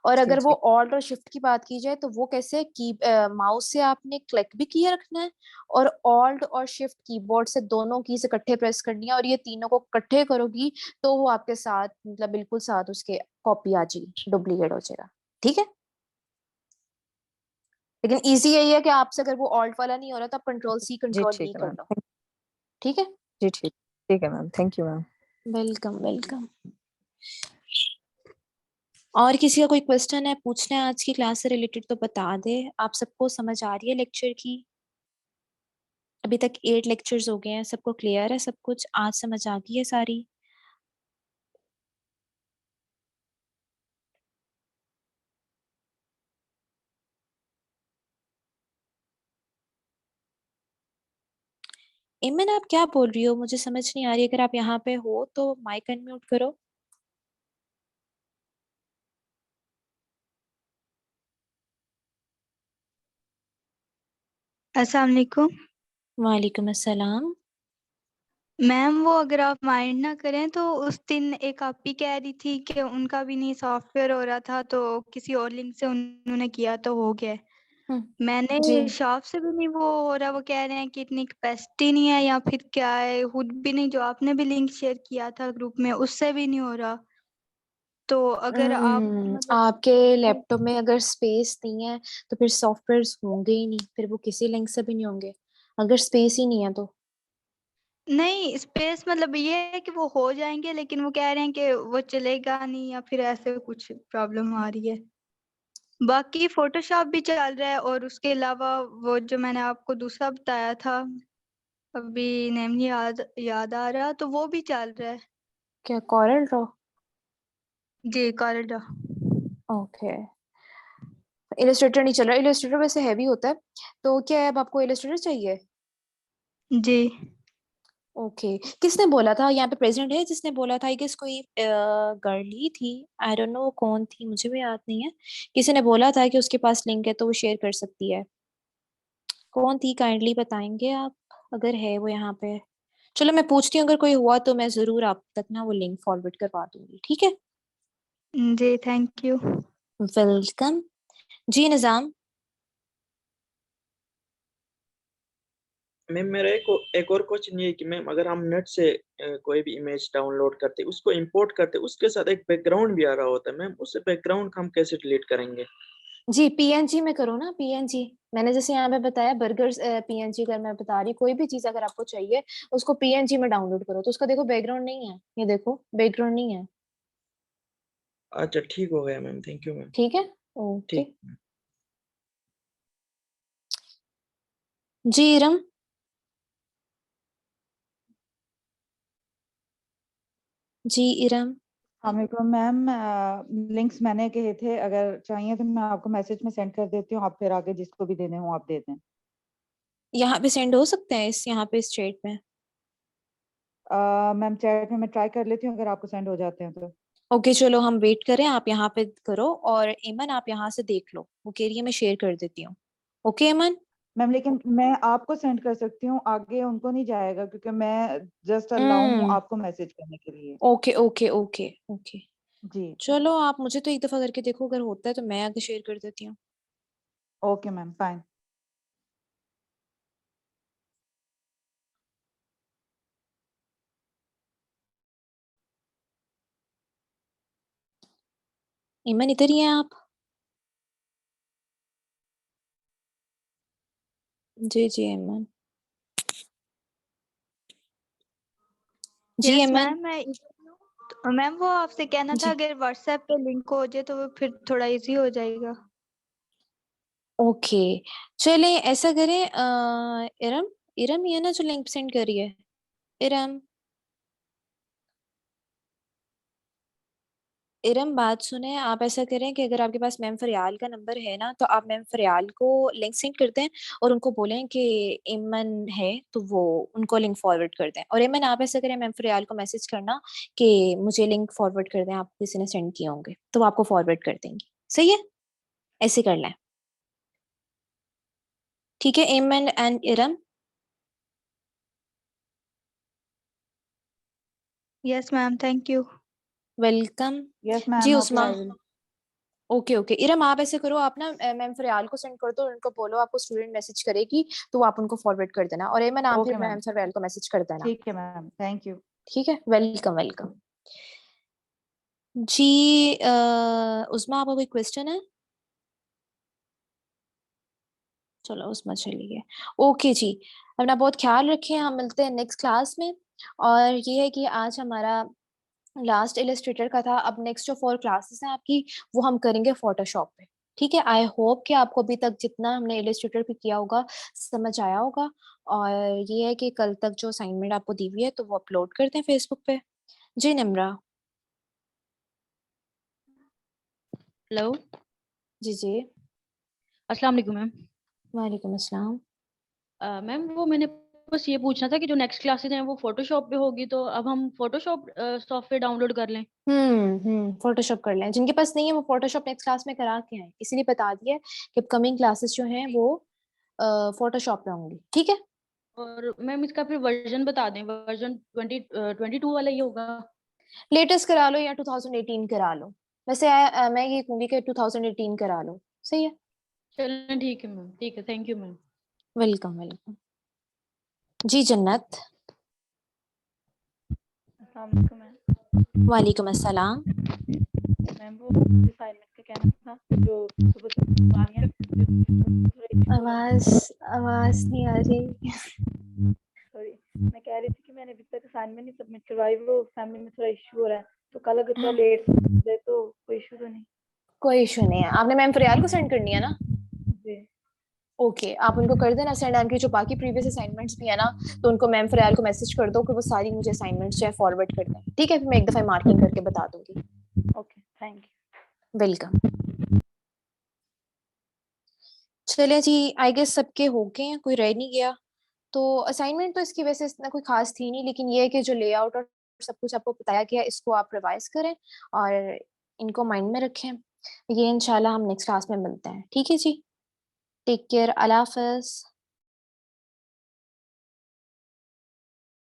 और अगर वो ऑल्ट और शिफ्ट की बात की जाए तो वो कैसे, की माउस से आपने क्लिक भी किए रखना है और ऑल्ट और शिफ्ट कीबोर्ड से दोनों कीज इकट्ठे प्रेस करनी है और ये तीनों को इकट्ठे करोगी तो वो आपके साथ मतलब बिल्कुल साथ उसके कॉपी आ जाएगी, डुप्लीकेट हो जाएगा, ठीक है। लेकिन इजी यही है कि आपसे अगर वो ऑल्ट वाला नहीं हो रहा तो आप जी Ctrl V ठीक है कर मैम। लो, ठीक है। जी ठीक है ma'am, thank you ma'am. Welcome welcome. और किसी का कोई क्वेश्चन है, पूछना है आज की क्लास से रिलेटेड तो बता दे। आप सबको समझ आ रही है लेक्चर की? अभी तक 8 लेक्चर्स हो गए हैं, सबको क्लियर है सब कुछ, आज समझ आ गई है सारी? इमन आप क्या बोल रही हो, मुझे समझ नहीं आ रही। अगर आप यहाँ पे हो तो माइक अनम्यूट करो। अस्सलाम वालेकुम वालेकुम अस्सलाम। मैम। वो अगर आप माइंड ना करें तो उस दिन एक आप भी कह रही थी कि उनका भी नहीं सॉफ्टवेयर हो रहा था तो किसी और लिंक से उन्होंने किया तो हो गया। मैंने जी शॉप से भी नहीं वो हो रहा, वो कह रहे हैं कि इतनी कैपेसिटी नहीं है या फिर क्या है, खुद भी नहीं, जो आपने भी लिंक शेयर किया था ग्रुप में उससे भी नहीं हो रहा। तो अगर आप मतलब आपके लैपटॉप में अगर स्पेस नहीं है तो फिर सॉफ्टवेयर होंगे ही नहीं, फिर वो किसी लिंक से भी नहीं होंगे अगर स्पेस ही नहीं है तो। नहीं, स्पेस मतलब ये है कि वो हो जाएंगे लेकिन वो कह रहे हैं कि वो चलेगा नहीं या फिर ऐसे कुछ प्रॉब्लम आ रही है। बाकी फोटोशॉप भी चल रहा है और उसके अलावा वो जो मैंने आपको दूसरा बताया था, अभी नेम नहीं याद आ रहा, तो वो भी चल रहा है। क्या कॉरल ड्रॉ? जी कॉरिडोर। ओके। इलस्ट्रेटर नहीं चल रहा, इलस्ट्रेटर वैसे हैवी होता है। तो क्या है, अब आपको इलस्ट्रेटर चाहिए? जी ओके। किसने बोला था यहाँ पे प्रेजेंट है जिसने बोला था? आई गेस कोई गर्ल ही थी, आई डोंट नो कौन थी, मुझे भी याद नहीं है। किसी ने बोला था कि उसके पास लिंक है तो वो शेयर कर सकती है। कौन थी, काइंडली बताएंगे आप अगर है वो यहाँ पे? चलो मैं पूछती हूँ, अगर कोई हुआ तो मैं जरूर आप तक ना वो लिंक फॉरवर्ड करवा दूंगी, ठीक है। जी थैंक यू। वेलकम। जी निजाम। मैम मेरा एक और क्वेश्चन ये है कि मैम अगर हम नेट से कोई भी इमेज डाउनलोड करते उसको इंपोर्ट करते उसके साथ एक बैकग्राउंड भी आ रहा होता है, मैम उस बैकग्राउंड को हम कैसे डिलीट करेंगे? जी पीएनजी में करो ना, पीएनजी। मैंने जैसे यहाँ पे बताया बर्गर पीएनजी, अगर मैं बता रही कोई भी चीज अगर आपको चाहिए उसको पीएनजी में डाउनलोड करो तो उसका देखो बैकग्राउंड नहीं है, ये देखो बैकग्राउंड नहीं है। अच्छा ठीक हो गया मैम, थैंक यू मैम। ठीक है, ओके। ठीक। जी इरम। जी इरम। हाँ मेरे को मैम लिंक्स मैंने कहे थे, अगर चाहिए तो मैं आपको मैसेज में सेंड कर देती हूँ, आप फिर आगे जिसको भी देने हो आप दे दें। यहाँ पे सेंड हो सकते हैं इस यहाँ पे इस चैट में? मैम चैट में मैं ट्राई कर लेती हूँ, अगर आपको सेंड हो जाते हैं तो। ओके चलो हम वेट करें, आप यहाँ पे करो और एमन आप यहाँ से देख लो, वो कह रही है मैं शेयर कर देती हूँ। ओके एमन। मैम लेकिन मैं आपको सेंड कर सकती हूँ, आगे उनको नहीं जाएगा क्योंकि मैं जस्ट अलाउ हूँ हम्म। आपको मैसेज करने के लिए। Okay okay okay okay. जी चलो आप मुझे तो एक दफा करके देखो, अगर होता है तो मैं आगे शेयर कर देती हूँ। Okay ma'am fine. ईमन इधर ही हैं आप? जी जी ईमन। जी यस ईमन। मैम। मैम वो आपसे कहना था जी अगर व्हाट्सएप पे लिंक हो जाए तो वो फिर थोड़ा इजी हो जाएगा। ओके। चले ऐसा करें इरम, इरम ये ना जो लिंक सेंड करी है, इरम। इरम बात सुने, आप ऐसा करें कि अगर आपके पास मैम फरियाल का नंबर है ना तो आप मैम फरियाल को लिंक सेंड कर दें और उनको बोलें कि इमन है तो वो उनको लिंक फॉरवर्ड कर दें। और इमन आप ऐसा करें मैम फरियाल को मैसेज करना कि मुझे लिंक फॉरवर्ड कर दें, आपको किसी ने सेंड किए होंगे तो वो आपको फॉरवर्ड कर देंगी, सही है? ऐसे कर लें, ठीक है Iman and Iram. Yes ma'am, thank you. Welcome. Yes जी ma'am, okay Usma. I will. Okay okay Iram, आप ऐसे करो, आप ना मैम फरियाल को सेंड कर दो, उनको बोलो आपको स्टूडेंट मैसेज करेगी तो आप उनको फॉरवर्ड कर देना, और एमन आप ओके फिर मैम, मैम फरियाल को मैसेज कर देना। ठीक है मैम, थैंक यू। ठीक है, वेलकम वेलकम। जी उस्मा, आपका कोई क्वेश्चन है? चलो उस्मा चली गई। ओके जी, अपना बहुत ख्याल रखें, हम मिलते हैं नेक्स्ट क्लास में। और ये है कि आज हमारा लास्ट इलस्ट्रेटर का था, अब नेक्स्ट जो 4 क्लासेस हैं आपकी वो हम करेंगे फोटोशॉप पे। ठीक है, आई होप कि आपको अभी तक जितना हमने इलस्ट्रेटर पे किया होगा समझ आया होगा। और ये है कि कल तक जो असाइनमेंट आपको दी हुई है तो वो अपलोड करते हैं फेसबुक पे। जी निम्रा। हेलो, जी जी। अस्सलाम वालेकुम मैम। वालेकुम अस्सलाम। मैम वो मैंने बस ये पूछना था कि जो नेक्स्ट क्लासेस हैं वो फोटोशॉप पे होगी, तो अब हम फोटोशॉप सॉफ्टवेयर डाउनलोड कर लें। फोटोशॉप कर लें, जिनके पास नहीं है वो फोटोशॉप नेक्स्ट क्लास में करा के आए, इसीलिए बता दिया है कि कमिंग क्लासेस जो हैं वो फोटोशॉप पे होंगी। ठीक है। और मैम इसका फिर वर्जन बता दें, वर्जन 22 वाला ही होगा। लेटेस्ट करा लो या 2018 करा लो। वैसे मैं ये कहूंगी कि 2018 करा लो। सही है। चलें ठीक है मैम, ठीक है, thank you ma'am. Welcome welcome. जी जन्नत। अस्सलाम वालेकुम मैम। वालेकुम अस्सलाम। मैम वो असाइनमेंट का कहना था, जो सुबह से कहानियाँ लिखते थे, थोड़ा इशू हो रहा आवाज था। आवाज नहीं आ रही। सॉरी, मैं कह रही थी कि मैंने अभी तक असाइनमेंट नहीं सबमिट करवाई, वो फैमिली में थोड़ा इशू हो रहा है, तो कल अगर थोड़ा लेट हो जाए तो कोई इशू तो नहीं? कोई इशू नहीं है, आपने मैम फरियाल को सेंड करनी है ना? जी। ओके, आप उनको कर देना सेंड, आपकी जो बाकी प्रीवियस असाइनमेंट्स भी है ना, तो उनको मैम फरियाल को मैसेज कर दो कि वो सारी मुझे असाइनमेंट्स जो है फॉरवर्ड कर दें। ठीक है, फिर मैं एक दफा मार्किंग करके बता दूंगी। Okay, thank you. वेलकम। चलिए जी, आई गेस सबके हो गए हैं, कोई रह नहीं गया। तो असाइनमेंट तो इसकी वजह से इतना कोई खास थी नहीं, लेकिन ये है कि जो लेआउट और सब कुछ आपको बताया गया इसको आप रिवाइज करें और इनको माइंड में रखें। ये इंशाल्लाह हम नेक्स्ट क्लास में मिलते हैं। ठीक है जी, टेक केयर, अल्लाह हाफिज।